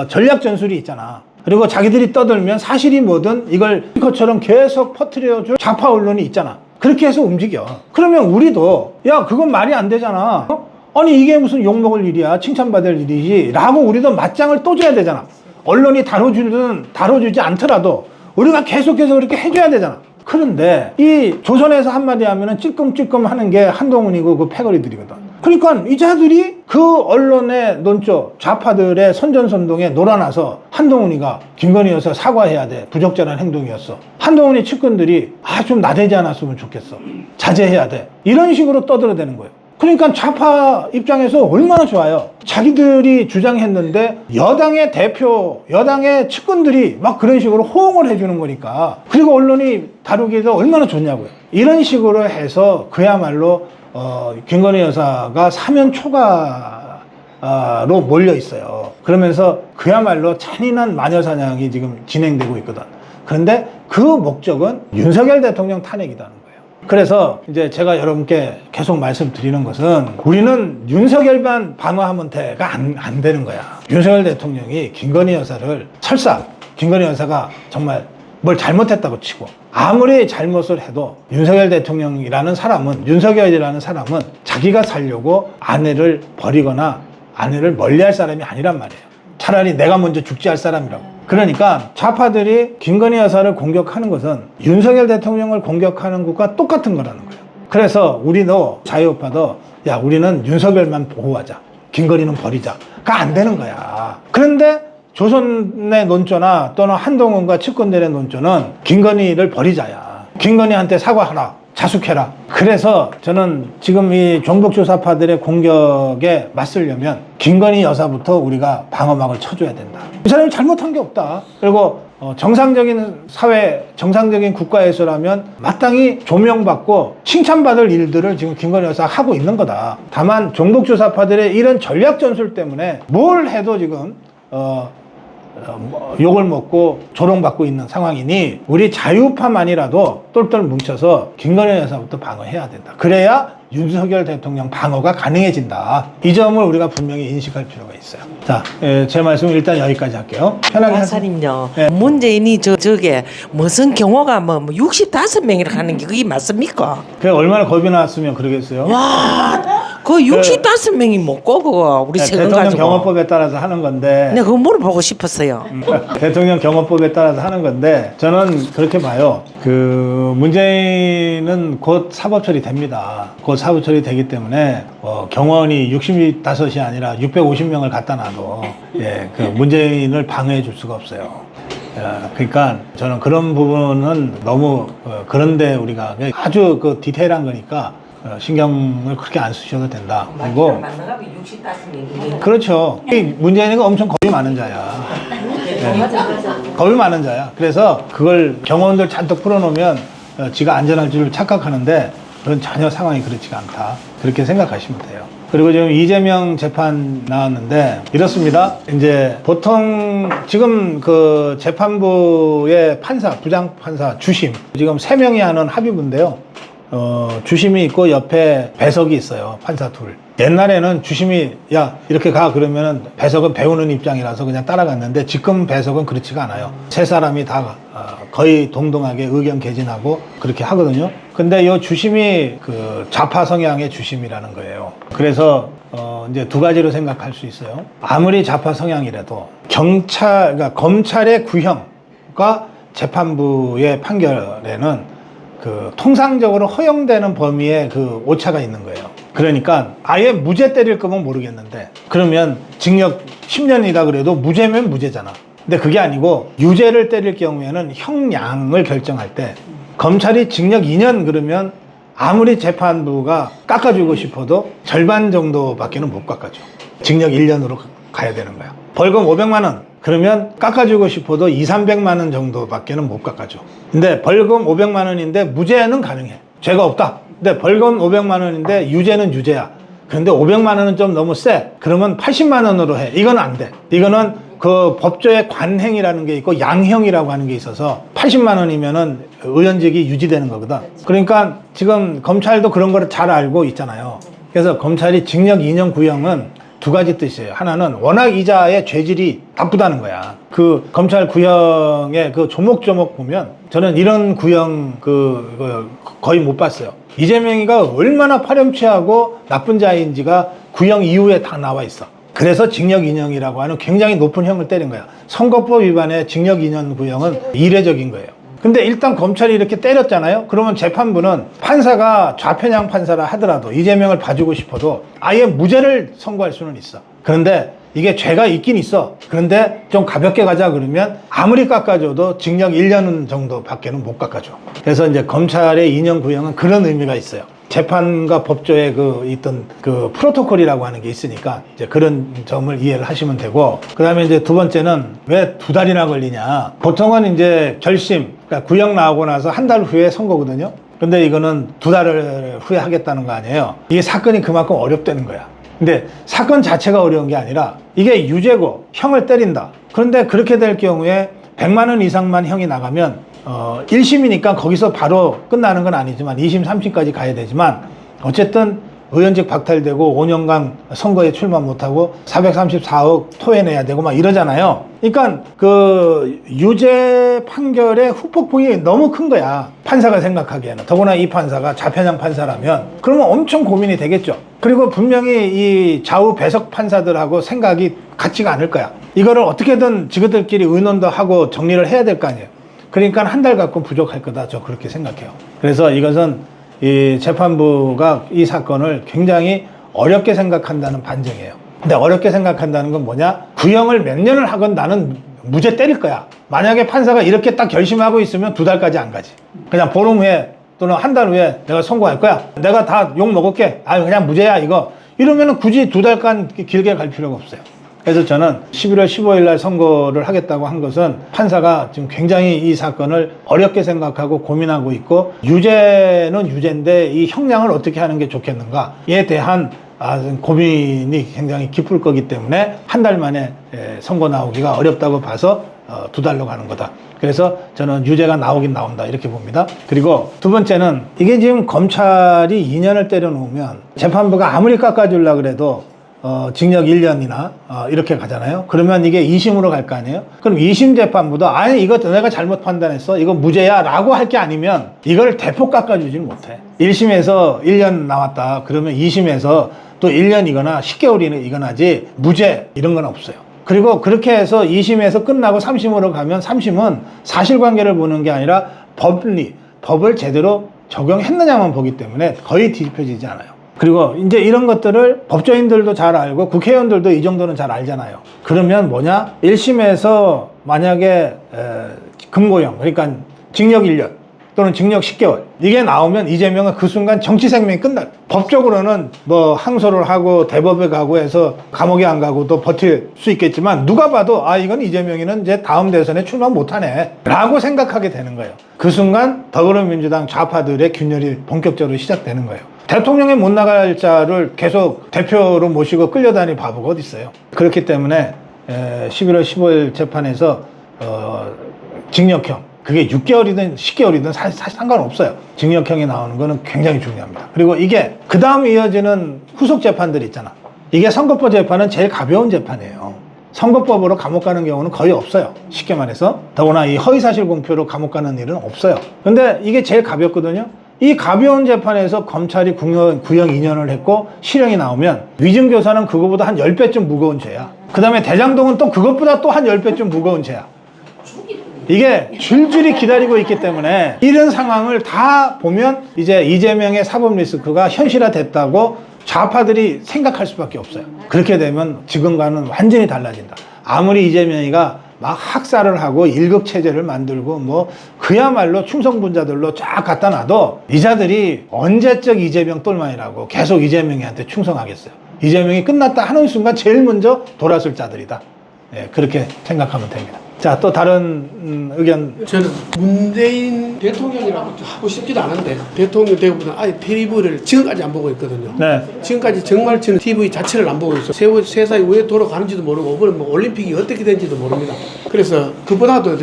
전략 전술이 있잖아. 그리고 자기들이 떠들면 사실이 뭐든 이걸 것처럼 계속 퍼뜨려줄 좌파 언론이 있잖아. 그렇게 해서 움직여. 그러면 우리도 야 그건 말이 안 되잖아. 아니 이게 무슨 욕먹을 일이야, 칭찬받을 일이지 라고 우리도 맞장을 또 줘야 되잖아. 언론이 다뤄주지 않더라도 우리가 계속해서 그렇게 해줘야 되잖아. 그런데 이 조선에서 한마디 하면은 찔끔찔끔 하는 게 한동훈이고 그 패거리들이거든. 그러니까 이 자들이 그 언론의 논조, 좌파들의 선전선동에 놀아나서 한동훈이가 김건희 여사 사과해야 돼, 부적절한 행동이었어, 한동훈이 측근들이 좀 나대지 않았으면 좋겠어, 자제해야 돼, 이런 식으로 떠들어대는 거예요. 그러니까 좌파 입장에서 얼마나 좋아요. 자기들이 주장했는데 여당의 대표, 여당의 측근들이 막 그런 식으로 호응을 해주는 거니까. 그리고 언론이 다루기도 얼마나 좋냐고요. 이런 식으로 해서 그야말로 김건희 여사가 사면 초과로 몰려 있어요. 그러면서 그야말로 잔인한 마녀사냥이 지금 진행되고 있거든. 그런데 그 목적은 윤석열 대통령 탄핵이라는 거예요. 그래서 이제 제가 여러분께 계속 말씀드리는 것은 우리는 윤석열만 방어하면 돼가 안 되는 거야. 윤석열 대통령이 김건희 여사를 설사 김건희 여사가 정말 뭘 잘못했다고 치고 아무리 잘못을 해도 윤석열 대통령이라는 사람은, 윤석열이라는 사람은 자기가 살려고 아내를 버리거나 아내를 멀리할 사람이 아니란 말이에요. 차라리 내가 먼저 죽지 할 사람이라고. 그러니까 좌파들이 김건희 여사를 공격하는 것은 윤석열 대통령을 공격하는 것과 똑같은 거라는 거예요. 그래서 우리도 자유우파도 야 우리는 윤석열만 보호하자, 김건희는 버리자가 안 되는 거야. 그런데 조선의 논조나 또는 한동훈과 측근들의 논조는 김건희를 버리자야, 김건희한테 사과하라, 자숙해라. 그래서 저는 지금 이 종북주사파들의 공격에 맞서려면 김건희 여사부터 우리가 방어막을 쳐줘야 된다. 이 사람이 잘못한 게 없다. 그리고 정상적인 사회, 정상적인 국가에서라면 마땅히 조명받고 칭찬받을 일들을 지금 김건희 여사가 하고 있는 거다. 다만 종북주사파들의 이런 전략 전술 때문에 뭘 해도 지금 욕을 먹고 조롱받고 있는 상황이니 우리 자유파만이라도 똘똘 뭉쳐서 김건희 여사부터 방어해야 된다. 그래야 윤석열 대통령 방어가 가능해진다. 이 점을 우리가 분명히 인식할 필요가 있어요. 자, 제 말씀은 일단 여기까지 할게요. 편하게 하세요. 박사님요. 네. 문재인이 저게 무슨 경호가 뭐 65명이라 하는 게 그게 맞습니까? 그 얼마나 겁이 나왔으면 그러겠어요. 와, 그 65명이 뭐고 그거 우리 세금 대통령 가지고. 경호법에 따라서 하는 건데. 내가 그거 물어보고 싶었어요. 대통령 경호법에 따라서 하는 건데 저는 그렇게 봐요. 그 문재인은 곧 사법 처리됩니다. 곧 사법 처리되기 때문에 경호원이 65이 아니라 650명을 갖다 놔도 그 문재인을 방어해 줄 수가 없어요. 그러니까 저는 그런 부분은 너무 그런데 우리가 아주 그 디테일한 거니까 신경을 그렇게 안 쓰셔도 된다. 그리고 만나가면 65명이. 그렇죠. 문재인이가 엄청 겁이 많은 자야. 맞아. 겁이 많은 자야. 그래서 그걸 경호원들 잔뜩 풀어놓으면 지가 안전할 줄 착각하는데 그런 전혀 상황이 그렇지가 않다. 그렇게 생각하시면 돼요. 그리고 지금 이재명 재판 나왔는데 이렇습니다. 이제 보통 지금 그 재판부의 판사, 부장판사, 주심 지금 3명이 하는 합의부인데요. 주심이 있고 옆에 배석이 있어요. 판사 둘. 옛날에는 주심이 야 이렇게 가 그러면은 배석은 배우는 입장이라서 그냥 따라갔는데 지금 배석은 그렇지가 않아요. 세 사람이 다 거의 동등하게 의견 개진하고 그렇게 하거든요. 근데 이 주심이 그 좌파 성향의 주심이라는 거예요. 그래서 이제 두 가지로 생각할 수 있어요. 아무리 좌파 성향이라도 그러니까 검찰의 구형과 재판부의 판결에는 그 통상적으로 허용되는 범위에 그 오차가 있는 거예요. 그러니까 아예 무죄 때릴 거면 모르겠는데 그러면 징역 10년이다 그래도 무죄면 무죄잖아. 근데 그게 아니고 유죄를 때릴 경우에는 형량을 결정할 때 검찰이 징역 2년 그러면 아무리 재판부가 깎아주고 싶어도 절반 정도밖에는 못 깎아줘. 징역 1년으로 가야 되는 거야. 벌금 500만 원 그러면 깎아주고 싶어도 200~300만 원 정도밖에는 못 깎아줘. 근데 벌금 500만 원인데 무죄는 가능해. 죄가 없다. 근데 벌금 500만 원인데 유죄는 유죄야. 그런데 500만 원은 좀 너무 세. 그러면 80만 원으로 해. 이건 안 돼. 이거는 그 법조의 관행이라는 게 있고 양형이라고 하는 게 있어서 80만 원이면은 의원직이 유지되는 거거든. 그러니까 지금 검찰도 그런 거를 잘 알고 있잖아요. 그래서 검찰이 징역 2년 구형은 두 가지 뜻이에요. 하나는 워낙 이자의 죄질이 나쁘다는 거야. 그 검찰 구형의 그 조목조목 보면 저는 이런 구형 거의 못 봤어요. 이재명이가 얼마나 파렴치하고 나쁜 자인지가 구형 이후에 다 나와 있어. 그래서 징역 2년이라고 하는 굉장히 높은 형을 때린 거야. 선거법 위반의 징역 2년 구형은 이례적인 거예요. 근데 일단 검찰이 이렇게 때렸잖아요. 그러면 재판부는 판사가 좌편향 판사라 하더라도 이재명을 봐주고 싶어도 아예 무죄를 선고할 수는 있어. 그런데 이게 죄가 있긴 있어. 그런데 좀 가볍게 가자 그러면 아무리 깎아줘도 징역 1년 정도밖에는 못 깎아줘. 그래서 이제 검찰의 2년 구형은 그런 의미가 있어요. 재판과 법조에 있던 그 프로토콜이라고 하는 게 있으니까 이제 그런 점을 이해를 하시면 되고, 그 다음에 이제 두 번째는 왜 2달이나 걸리냐. 보통은 이제 결심, 그러니까 구형 나오고 나서 한 달 후에 선고거든요. 근데 이거는 2달 후에 하겠다는 거 아니에요. 이게 사건이 그만큼 어렵다는 거야. 근데 사건 자체가 어려운 게 아니라 이게 유죄고 형을 때린다. 그런데 그렇게 될 경우에 100만 원 이상만 형이 나가면 1심이니까 거기서 바로 끝나는 건 아니지만 2심, 3심까지 가야 되지만 어쨌든 의원직 박탈되고 5년간 선거에 출마 못하고 434억 토해내야 되고 막 이러잖아요. 그러니까 그 유죄 판결의 후폭풍이 너무 큰 거야. 판사가 생각하기에는. 더구나 이 판사가 좌편향 판사라면 그러면 엄청 고민이 되겠죠. 그리고 분명히 이 좌우 배석 판사들하고 생각이 같지가 않을 거야. 이거를 어떻게든 지그들끼리 의논도 하고 정리를 해야 될 거 아니에요. 그러니까 한 달 갖고 부족할 거다. 저 그렇게 생각해요. 그래서 이것은 이 재판부가 이 사건을 굉장히 어렵게 생각한다는 반증이에요. 근데 어렵게 생각한다는 건 뭐냐? 구형을 몇 년을 하건 나는 무죄 때릴 거야. 만약에 판사가 이렇게 딱 결심하고 있으면 2달까지 안 가지. 그냥 보름 후에 또는 한 달 후에 내가 선고할 거야. 내가 다 욕 먹을게. 아, 그냥 무죄야 이거. 이러면은 굳이 2달간 길게 갈 필요가 없어요. 그래서 저는 11월 15일 날 선고를 하겠다고 한 것은 판사가 지금 굉장히 이 사건을 어렵게 생각하고 고민하고 있고, 유죄는 유죄인데 이 형량을 어떻게 하는 게 좋겠는가에 대한 고민이 굉장히 깊을 거기 때문에 한 달 만에 선고 나오기가 어렵다고 봐서 2달로 가는 거다. 그래서 저는 유죄가 나오긴 나온다 이렇게 봅니다. 그리고 두 번째는 이게 지금 검찰이 2년을 때려놓으면 재판부가 아무리 깎아주려고 그래도 징역 1년이나 이렇게 가잖아요. 그러면 이게 2심으로 갈 거 아니에요. 그럼 2심 재판부도 아니 이거 내가 잘못 판단했어, 이거 무죄야 라고 할 게 아니면 이걸 대폭 깎아주지는 못해. 1심에서 1년 나왔다 그러면 2심에서 또 1년이거나 10개월이거나 하지 무죄 이런 건 없어요. 그리고 그렇게 해서 2심에서 끝나고 3심으로 가면 3심은 사실관계를 보는 게 아니라 법을 제대로 적용했느냐만 보기 때문에 거의 뒤집혀지지 않아요. 그리고 이제 이런 것들을 법조인들도 잘 알고 국회의원들도 이 정도는 잘 알잖아요. 그러면 뭐냐? 1심에서 만약에 금고형, 그러니까 징역 1년 또는 징역 10개월 이게 나오면 이재명은 그 순간 정치 생명이 끝나. 법적으로는 뭐 항소를 하고 대법에 가고 해서 감옥에 안 가고도 버틸 수 있겠지만 누가 봐도 아 이건 이재명이는 이제 다음 대선에 출마 못하네 라고 생각하게 되는 거예요. 그 순간 더불어민주당 좌파들의 균열이 본격적으로 시작되는 거예요. 대통령에 못 나갈 자를 계속 대표로 모시고 끌려다니 바보가 어디 있어요. 그렇기 때문에 11월 15일 재판에서 징역형, 그게 6개월이든 10개월이든 사실 상관없어요. 징역형이 나오는 거는 굉장히 중요합니다. 그리고 이게 그 다음 이어지는 후속 재판들 있잖아. 이게 선거법 재판은 제일 가벼운 재판이에요. 선거법으로 감옥 가는 경우는 거의 없어요. 쉽게 말해서. 더구나 이 허위사실 공표로 감옥 가는 일은 없어요. 근데 이게 제일 가볍거든요. 이 가벼운 재판에서 검찰이 구형 2년을 했고 실형이 나오면 위증교사는 그거보다 한 10배쯤 무거운 죄야. 그 다음에 대장동은 또 그것보다 또 한 10배쯤 무거운 죄야. 이게 줄줄이 기다리고 있기 때문에 이런 상황을 다 보면 이제 이재명의 사법 리스크가 현실화됐다고 좌파들이 생각할 수밖에 없어요. 그렇게 되면 지금과는 완전히 달라진다. 아무리 이재명이가 막 학살을 하고 일극체제를 만들고 뭐 그야말로 충성분자들로 쫙 갖다 놔도 이 자들이 언제적 이재명 똘만이라고 계속 이재명이한테 충성하겠어요. 이재명이 끝났다 하는 순간 제일 먼저 돌아설 자들이다. 그렇게 생각하면 됩니다. 자, 또 다른 의견. 저는 문재인 대통령이라고 하고 싶지도 않은데 대통령 되고보다 아예 TV를 지금까지 안 보고 있거든요. 네. 지금까지 정말 저는 TV 자체를 안 보고 있어요. 세상이 왜 돌아가는지도 모르고 이번에 뭐 올림픽이 어떻게 되는지도 모릅니다. 그래서 그보다도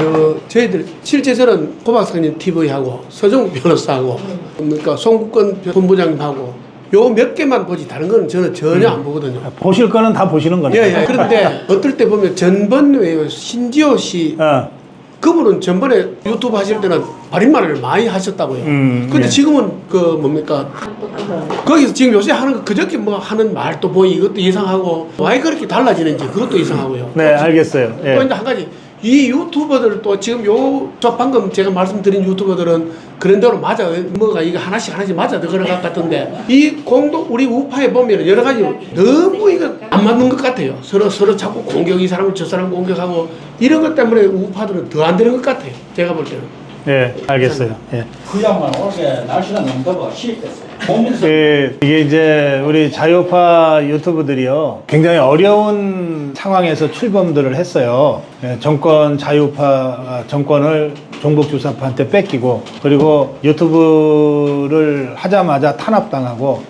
저희들 실제 저는 고박사님 TV하고 서정욱 변호사하고 그러니까 송국건 본부장님하고 요 몇 개만 보지 다른 거는 저는 전혀 안 보거든요. 보실 거는 다 보시는 거네요. 예, 예. 그런데 어떨 때 보면 전번에 신지호 씨 어. 그분은 전번에 유튜브 하실 때는 발인말을 많이 하셨다고요. 근데 예. 지금은 그 뭡니까 거기서 지금 요새 하는 거 그저께 뭐 하는 말도 보이 이것도 이상하고 왜 그렇게 달라지는지 그것도 이상하고요. 네, 알겠어요. 예. 또 이제 한 가지 이 유튜버들도 지금 저 방금 제가 말씀드린 유튜버들은 그런 대로 맞아 뭐가 이거 하나씩 맞아 들어갈 것 같은데 이 공동 우리 우파에 보면 여러 가지 너무 이거 안 맞는 것 같아요. 서로 자꾸 공격 이 사람을 저 사람 공격하고 이런 것 때문에 우파들은 더 안 되는 것 같아요. 제가 볼 때는. 예, 알겠어요. 예. 그야말로 올해 날씨가 너무 더워 시입됐어요. 이게 이제 우리 자유파 유튜브들이요 굉장히 어려운 상황에서 출범들을 했어요. 예, 정권 자유파 정권을 종북주사파한테 뺏기고 그리고 유튜브를 하자마자 탄압당하고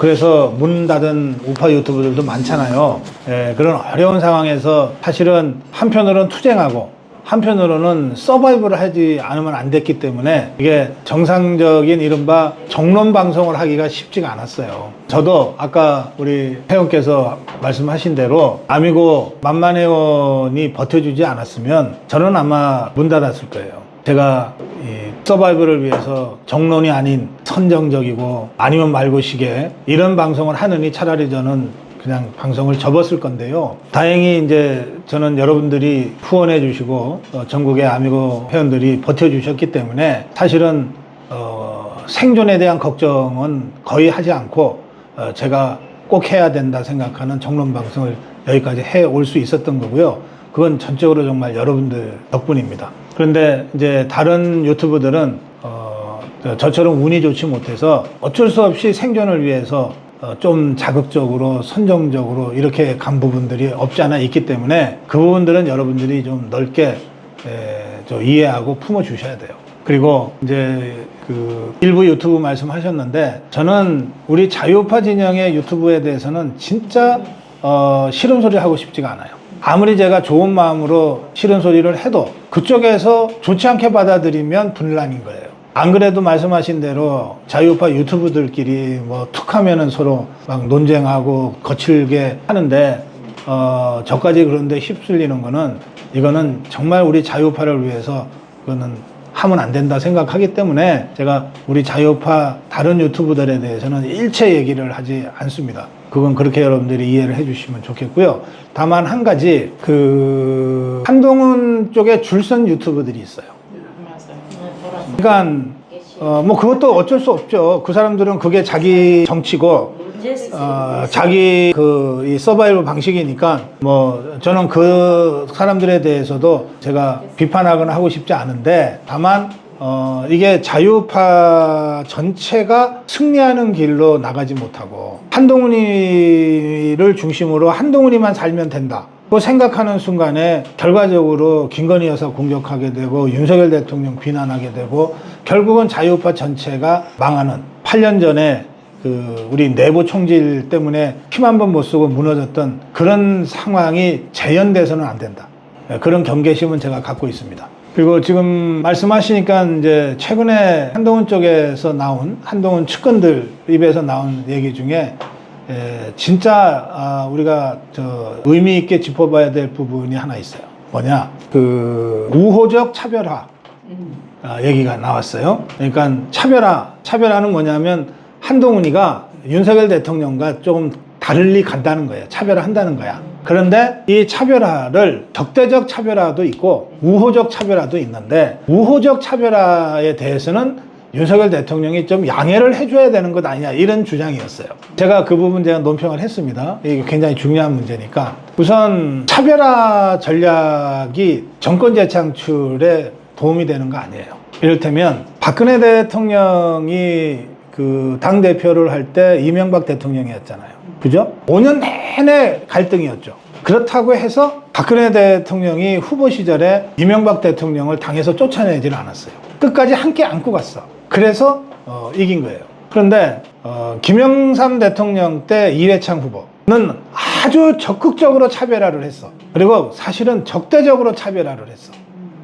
그래서 문 닫은 우파 유튜브들도 많잖아요. 예, 그런 어려운 상황에서 사실은 한편으로는 투쟁하고 한편으로는 서바이벌을 하지 않으면 안 됐기 때문에 이게 정상적인 이른바 정론 방송을 하기가 쉽지가 않았어요. 저도 아까 우리 회원께서 말씀하신 대로 아미고 만만회원이 버텨주지 않았으면 저는 아마 문 닫았을 거예요. 제가 이 서바이벌을 위해서 정론이 아닌 선정적이고 아니면 말고식의 이런 방송을 하느니 차라리 저는 그냥 방송을 접었을 건데요. 다행히 이제 저는 여러분들이 후원해 주시고 전국의 아미고 회원들이 버텨주셨기 때문에 사실은 생존에 대한 걱정은 거의 하지 않고 제가 꼭 해야 된다 생각하는 정론 방송을 여기까지 해 올 수 있었던 거고요. 그건 전적으로 정말 여러분들 덕분입니다. 그런데 이제 다른 유튜브들은 저처럼 운이 좋지 못해서 어쩔 수 없이 생존을 위해서 좀 자극적으로 선정적으로 이렇게 간 부분들이 없지 않아 있기 때문에 그 부분들은 여러분들이 좀 넓게 좀 이해하고 품어 주셔야 돼요. 그리고 이제 그 일부 유튜브 말씀하셨는데 저는 우리 자유파 진영의 유튜브에 대해서는 진짜 싫은 소리 하고 싶지가 않아요. 아무리 제가 좋은 마음으로 싫은 소리를 해도 그쪽에서 좋지 않게 받아들이면 분란인 거예요. 안 그래도 말씀하신 대로 자유파 유튜브들끼리 뭐 툭하면은 서로 막 논쟁하고 거칠게 하는데 저까지 그런데 휩쓸리는 거는 이거는 정말 우리 자유파를 위해서 그거는 하면 안 된다 생각하기 때문에 제가 우리 자유파 다른 유튜브들에 대해서는 일체 얘기를 하지 않습니다. 그건 그렇게 여러분들이 이해를 해주시면 좋겠고요. 다만 한 가지 그 한동훈 쪽에 줄선 유튜브들이 있어요. 그러니까 뭐 그것도 어쩔 수 없죠. 그 사람들은 그게 자기 정치고 자기 이 서바이벌 방식이니까 뭐 저는 그 사람들에 대해서도 제가 비판하거나 하고 싶지 않은데 다만 이게 자유파 전체가 승리하는 길로 나가지 못하고 한동훈이를 중심으로 한동훈이만 살면 된다. 생각하는 순간에 결과적으로 김건희 여사 공격하게 되고 윤석열 대통령 비난하게 되고 결국은 자유파 전체가 망하는 8년 전에 그 우리 내부 총질 때문에 힘 한 번 못 쓰고 무너졌던 그런 상황이 재현돼서는 안 된다. 그런 경계심은 제가 갖고 있습니다. 그리고 지금 말씀하시니까 이제 최근에 한동훈 쪽에서 나온 한동훈 측근들 입에서 나온 얘기 중에 진짜 우리가 의미 있게 짚어봐야 될 부분이 하나 있어요. 뭐냐? 그 우호적 차별화 얘기가 나왔어요. 그러니까 차별화는 뭐냐면 한동훈이가 윤석열 대통령과 조금 다르게 간다는 거예요. 차별화한다는 거야. 그런데 이 차별화를 적대적 차별화도 있고 우호적 차별화도 있는데 우호적 차별화에 대해서는 윤석열 대통령이 좀 양해를 해줘야 되는 것 아니냐 이런 주장이었어요. 제가 그 부분 제가 논평을 했습니다. 이게 굉장히 중요한 문제니까 우선 차별화 전략이 정권 재창출에 도움이 되는 거 아니에요. 이를테면 박근혜 대통령이 그 당대표를 할 때 이명박 대통령이었잖아요. 그죠? 5년 내내 갈등이었죠. 그렇다고 해서 박근혜 대통령이 후보 시절에 이명박 대통령을 당에서 쫓아내지는 않았어요. 끝까지 함께 안고 갔어. 그래서 이긴 거예요. 그런데 김영삼 대통령 때 이회창 후보는 아주 적극적으로 차별화를 했어. 그리고 사실은 적대적으로 차별화를 했어.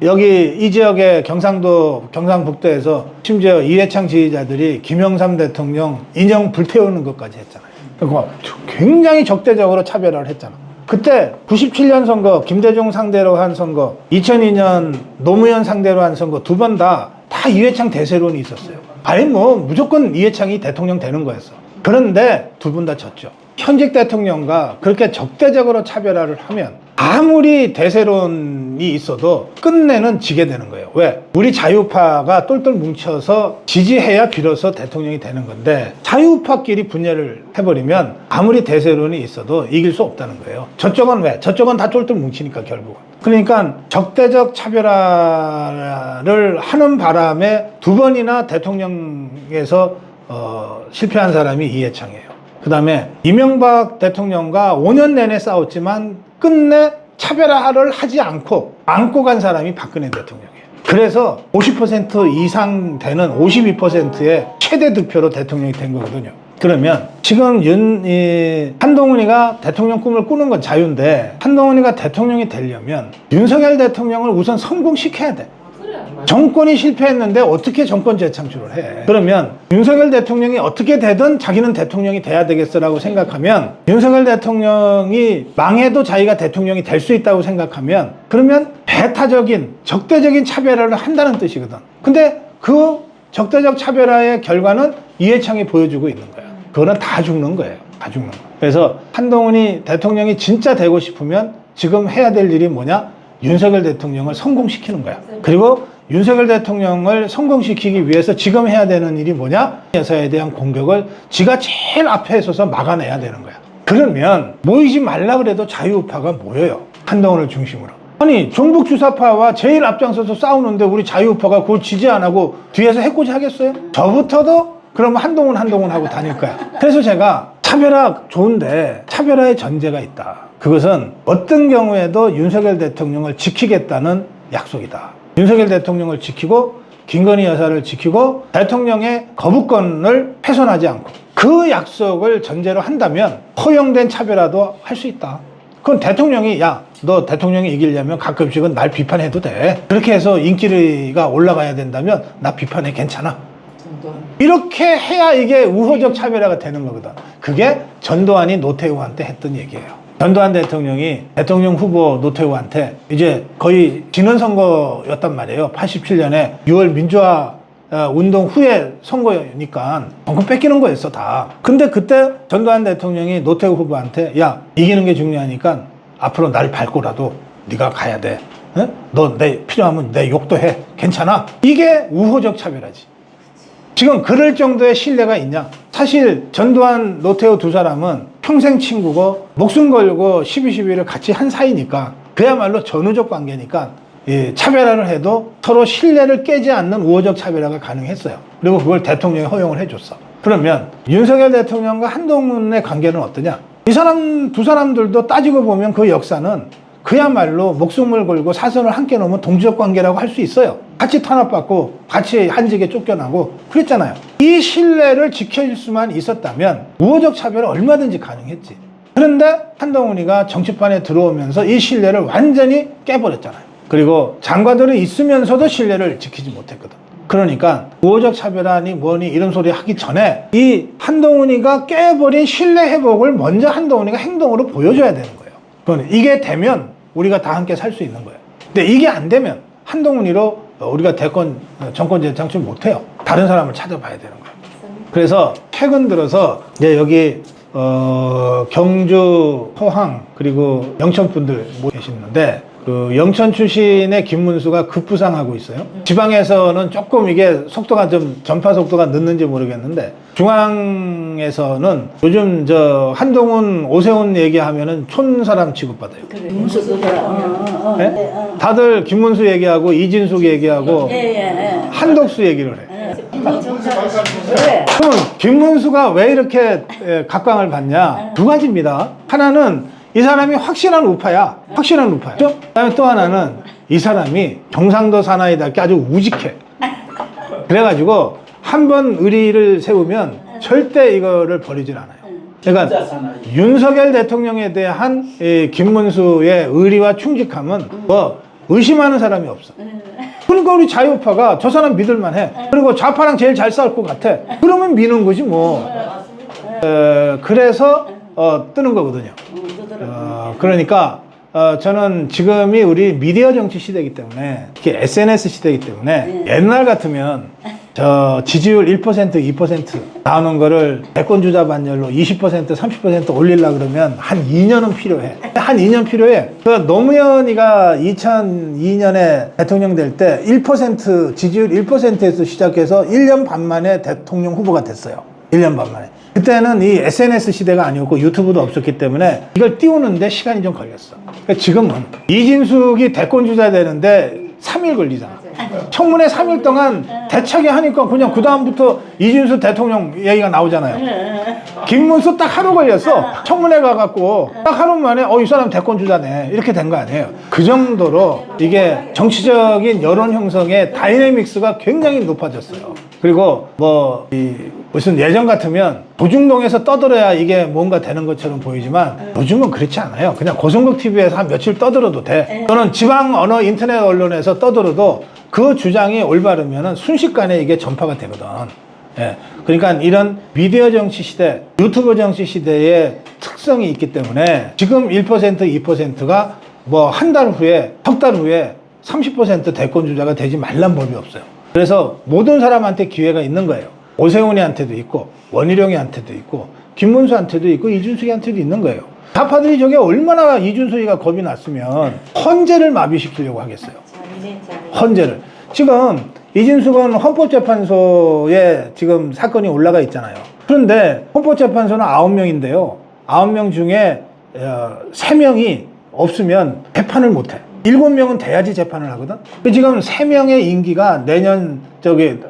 여기 이 지역의 경상도, 경상북도에서 심지어 이회창 지지자들이 김영삼 대통령 인형 불태우는 것까지 했잖아요. 그러니까 굉장히 적대적으로 차별화를 했잖아. 그때 97년 선거, 김대중 상대로 한 선거, 2002년 노무현 상대로 한 선거 두 번 다 이회창 대세론이 있었어요. 아니 뭐 무조건 이회창이 대통령 되는 거였어. 그런데 두 분 다 졌죠. 현직 대통령과 그렇게 적대적으로 차별화를 하면 아무리 대세론이 있어도 끝내는 지게 되는 거예요. 왜? 우리 자유파가 똘똘 뭉쳐서 지지해야 비로소 대통령이 되는 건데 자유파끼리 분열을 해버리면 아무리 대세론이 있어도 이길 수 없다는 거예요. 저쪽은 왜? 저쪽은 다 똘똘 뭉치니까 결국은. 그러니까 적대적 차별화를 하는 바람에 두 번이나 대통령에서 실패한 사람이 이회창이에요. 그 다음에 이명박 대통령과 5년 내내 싸웠지만 끝내 차별화를 하지 않고 안고 간 사람이 박근혜 대통령이에요. 그래서 50% 이상 되는 52%의 최대 득표로 대통령이 된 거거든요. 그러면 지금 한동훈이가 대통령 꿈을 꾸는 건 자유인데 한동훈이가 대통령이 되려면 윤석열 대통령을 우선 성공시켜야 돼. 정권이 실패했는데 어떻게 정권 재창출을 해? 그러면 윤석열 대통령이 어떻게 되든 자기는 대통령이 돼야 되겠어라고 생각하면 윤석열 대통령이 망해도 자기가 대통령이 될 수 있다고 생각하면 그러면 배타적인 적대적인 차별화를 한다는 뜻이거든. 근데 그 적대적 차별화의 결과는 이회창이 보여주고 있는 거야. 그거는 다 죽는 거예요. 다 죽는 거야. 그래서 한동훈이 대통령이 진짜 되고 싶으면 지금 해야 될 일이 뭐냐? 윤석열 대통령을 성공시키는 거야. 그리고 윤석열 대통령을 성공시키기 위해서 지금 해야 되는 일이 뭐냐? 여사에 대한 공격을 지가 제일 앞에 서서 막아내야 되는 거야. 그러면 모이지 말라 그래도 자유우파가 모여요. 한동훈을 중심으로. 아니 종북 주사파와 제일 앞장서서 싸우는데 우리 자유우파가 그걸 지지 안 하고 뒤에서 해코지 하겠어요? 저부터도 그러면 한동훈 하고 다닐 거야. 그래서 제가 차별화 좋은데 차별화의 전제가 있다. 그것은 어떤 경우에도 윤석열 대통령을 지키겠다는 약속이다. 윤석열 대통령을 지키고 김건희 여사를 지키고 대통령의 거부권을 훼손하지 않고 그 약속을 전제로 한다면 허용된 차별화도 할 수 있다. 그건 대통령이 야, 너 대통령이 이기려면 가끔씩은 날 비판해도 돼. 그렇게 해서 인기가 올라가야 된다면 나 비판해 괜찮아. 이렇게 해야 이게 우호적 차별화가 되는 거거든. 그게 전두환이 노태우한테 했던 얘기예요. 전두환 대통령이 대통령 후보 노태우한테 이제 거의 지는 선거였단 말이에요. 87년에 6월 민주화 운동 후에 선거니까 정권 뺏기는 거였어 다. 근데 그때 전두환 대통령이 노태우 후보한테 야 이기는 게 중요하니까 앞으로 날 밟고라도 네가 가야 돼. 너 내 필요하면 내 욕도 해. 괜찮아. 이게 우호적 차별화지. 지금 그럴 정도의 신뢰가 있냐? 사실 전두환, 노태우 두 사람은 평생 친구고 목숨 걸고 12.12를 같이 한 사이니까 그야말로 전우적 관계니까 차별화를 해도 서로 신뢰를 깨지 않는 우호적 차별화가 가능했어요. 그리고 그걸 대통령이 허용을 해줬어. 그러면 윤석열 대통령과 한동훈의 관계는 어떠냐? 이 사람 두 사람들도 따지고 보면 그 역사는 그야말로 목숨을 걸고 사선을 함께 놓으면 동지적 관계라고 할 수 있어요. 같이 탄압받고 같이 한직에 쫓겨나고 그랬잖아요. 이 신뢰를 지켜줄 수만 있었다면 우호적 차별은 얼마든지 가능했지. 그런데 한동훈이가 정치판에 들어오면서 이 신뢰를 완전히 깨버렸잖아요. 그리고 장관들이 있으면서도 신뢰를 지키지 못했거든. 그러니까 우호적 차별하니 뭐니 이런 소리 하기 전에 이 한동훈이가 깨버린 신뢰 회복을 먼저 한동훈이가 행동으로 보여줘야 되는 거예요. 그러니까 이게 되면 우리가 다 함께 살 수 있는 거예요. 근데 이게 안 되면 한동훈이로 우리가 정권 재창출 못해요. 다른 사람을 찾아봐야 되는 거예요. 그래서 최근 들어서 이제 여기 경주, 포항 그리고 영천 분들 계시는데 그 영천 출신의 김문수가 급부상하고 있어요. 지방에서는 조금 이게 속도가 좀 전파 속도가 늦는지 모르겠는데 중앙에서는 요즘 저 한동훈, 오세훈 얘기하면은 촌 사람 취급받아요. 그래. 문수 그거라. 네? 다들 김문수 얘기하고 이진숙 얘기하고 예. 한덕수 얘기를 해. 그래. 그럼 김문수가 왜 이렇게 각광을 받냐? 두 가지입니다. 하나는 이 사람이 확실한 우파야. 확실한 우파야. 그 다음에 또 하나는 이 사람이 경상도 사나이답게 아주 우직해. 그래가지고 한 번 의리를 세우면 절대 이거를 버리질 않아요. 그러니까 진짜 사나이. 윤석열 대통령에 대한 이 김문수의 의리와 충직함은 뭐 의심하는 사람이 없어. 그러니까 우리 자유파가 저 사람 믿을만해. 그리고 좌파랑 제일 잘 싸울 것 같아. 그러면 미는 거지 뭐. 그래서 뜨는 거거든요. 그러니까 저는 지금이 우리 미디어 정치 시대이기 때문에 특히 SNS 시대이기 때문에 옛날 같으면 저 지지율 1%, 2% 나오는 거를 대권주자 반열로 20%, 30% 올리려고 그러면 한 2년은 필요해. 한 2년 필요해. 그 노무현이가 2002년에 대통령 될 때 1% 지지율 1%에서 시작해서 1년 반 만에 대통령 후보가 됐어요. 1년 반 만에. 그때는 이 SNS 시대가 아니었고 유튜브도 없었기 때문에 이걸 띄우는데 시간이 좀 걸렸어. 그러니까 지금은 이진숙이 대권주자 되는데 3일 걸리잖아. 청문회 3일 동안 대차게 하니까 그냥 그 다음부터 이진숙 대통령 얘기가 나오잖아요. 김문수 딱 하루 걸렸어. 청문회 가갖고 딱 하루 만에 이 사람 대권주자네 이렇게 된 거 아니에요. 그 정도로 이게 정치적인 여론 형성의 다이내믹스가 굉장히 높아졌어요. 그리고 무슨 예전 같으면 도중동에서 떠들어야 이게 뭔가 되는 것처럼 보이지만 요즘은 그렇지 않아요. 그냥 고성국 TV에서 한 며칠 떠들어도 돼. 또는 지방 언어 인터넷 언론에서 떠들어도 그 주장이 올바르면 순식간에 이게 전파가 되거든. 예. 그러니까 이런 미디어 정치 시대, 유튜브 정치 시대의 특성이 있기 때문에 지금 1%, 2%가 뭐 한 달 후에, 석 달 후에 30% 대권 주자가 되지 말란 법이 없어요. 그래서 모든 사람한테 기회가 있는 거예요. 오세훈이한테도 있고, 원희룡이한테도 있고, 김문수한테도 있고, 이준숙이한테도 있는 거예요. 좌파들이 저게 얼마나 이준석이가 겁이 났으면 헌재를 마비시키려고 하겠어요. 헌재를. 지금 이진숙은 헌법재판소에 지금 사건이 올라가 있잖아요. 그런데 헌법재판소는 9명인데요. 9명 중에 3명이 없으면 재판을 못해. 7명은 돼야지 재판을 하거든. 지금 3명의 임기가 내년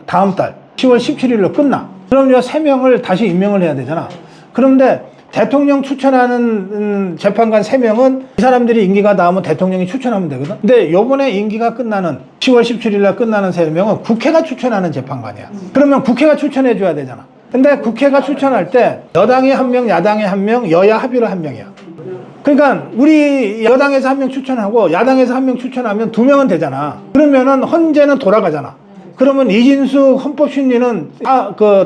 다음 달 10월 17일로 끝나. 그럼 3명을 다시 임명을 해야 되잖아. 그런데 대통령 추천하는 재판관 3명은 이 사람들이 임기가 나오면 대통령이 추천하면 되거든. 근데 요번에 임기가 끝나는 10월 17일 날 끝나는 3명은 국회가 추천하는 재판관이야. 그러면 국회가 추천해 줘야 되잖아. 근데 국회가 추천할 때 여당이 1명, 야당이 1명, 여야 합의로 1명이야. 그러니까 우리 여당에서 1명 추천하고 야당에서 1명 추천하면 2명은 되잖아. 그러면은 헌재는 돌아가잖아. 그러면 이진숙 헌법심리는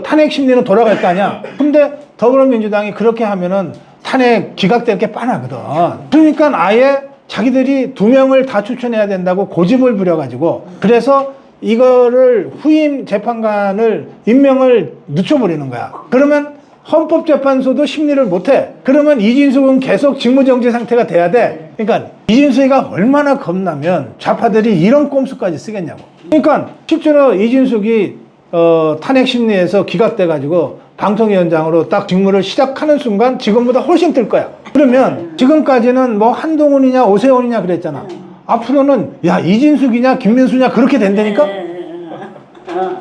탄핵 심리는 돌아갈 거 아니야. 근데 더불어민주당이 그렇게 하면은 탄핵 기각될 게 뻔하거든. 그러니까 아예 자기들이 2명을 다 추천해야 된다고 고집을 부려가지고 그래서 이거를 후임 재판관을 임명을 늦춰버리는 거야. 그러면 헌법재판소도 심리를 못해. 그러면 이진숙은 계속 직무정지 상태가 돼야 돼. 그러니까 이진숙이가 얼마나 겁나면 좌파들이 이런 꼼수까지 쓰겠냐고. 그러니까 실제로 이진숙이 탄핵 심리에서 기각돼가지고 방통위원장으로 딱 직무를 시작하는 순간 지금보다 훨씬 뜰 거야. 그러면 지금까지는 뭐 한동훈이냐 오세훈이냐 그랬잖아. 앞으로는 야 이진숙이냐 김문수냐 그렇게 된다니까.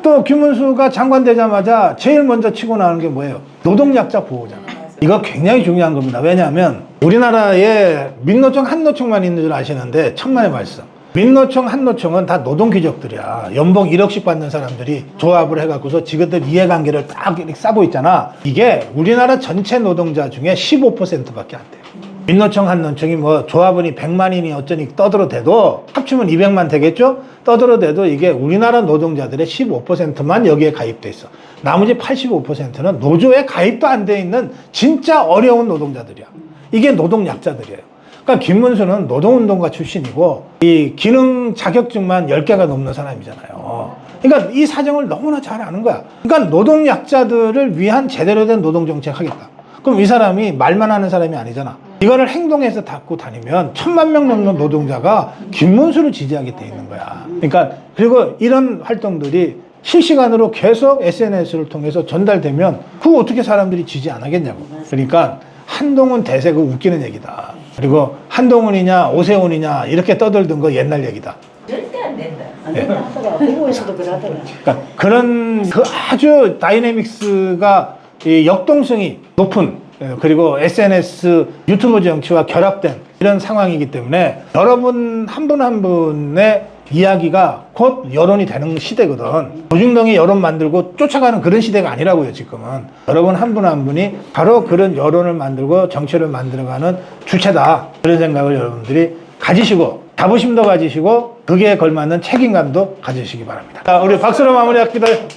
또 김문수가 장관 되자마자 제일 먼저 치고 나오는 게 뭐예요? 노동약자 보호잖아. 이거 굉장히 중요한 겁니다. 왜냐하면 우리나라에 민노총 한노총만 있는 줄 아시는데 천만의 말씀. 민노총 한노총은 다 노동귀족들이야. 연봉 1억씩 받는 사람들이 조합을 해갖고서 지그들 이해관계를 딱 싸고 있잖아. 이게 우리나라 전체 노동자 중에 15%밖에 안 돼요. 민노총 한노총이 뭐 조합원이 100만이니 어쩌니 떠들어대도 합치면 200만 되겠죠? 떠들어대도 이게 우리나라 노동자들의 15%만 여기에 가입돼 있어. 나머지 85%는 노조에 가입도 안 돼 있는 진짜 어려운 노동자들이야. 이게 노동약자들이에요. 그러니까 김문수는 노동운동가 출신이고 이 기능 자격증만 10개가 넘는 사람이잖아요. 그러니까 이 사정을 너무나 잘 아는 거야. 그러니까 노동약자들을 위한 제대로 된 노동정책 하겠다. 그럼 이 사람이 말만 하는 사람이 아니잖아. 이거를 행동해서 닫고 다니면 1000만 명 넘는 노동자가 김문수를 지지하게 돼 있는 거야. 그러니까 그리고 이런 활동들이 실시간으로 계속 SNS를 통해서 전달되면 그거 어떻게 사람들이 지지 안 하겠냐고. 그러니까 한동훈 대세 그 웃기는 얘기다. 그리고 한동훈이냐 오세훈이냐 이렇게 떠들던 거 옛날 얘기다. 절대 안 된다. 안 된다 하더라. 대구에서도 그러더라. 그러니까 그런 그 아주 다이내믹스가 이 역동성이 높은 그리고 SNS 유튜브 정치와 결합된 이런 상황이기 때문에 여러분 한 분 한 분의 이야기가 곧 여론이 되는 시대거든. 조중동이 여론 만들고 쫓아가는 그런 시대가 아니라고요, 지금은. 여러분 한 분 한 분이 바로 그런 여론을 만들고 정치를 만들어가는 주체다. 그런 생각을 여러분들이 가지시고 자부심도 가지시고 그게 걸맞는 책임감도 가지시기 바랍니다. 자, 우리 박수로 마무리할게요. 네.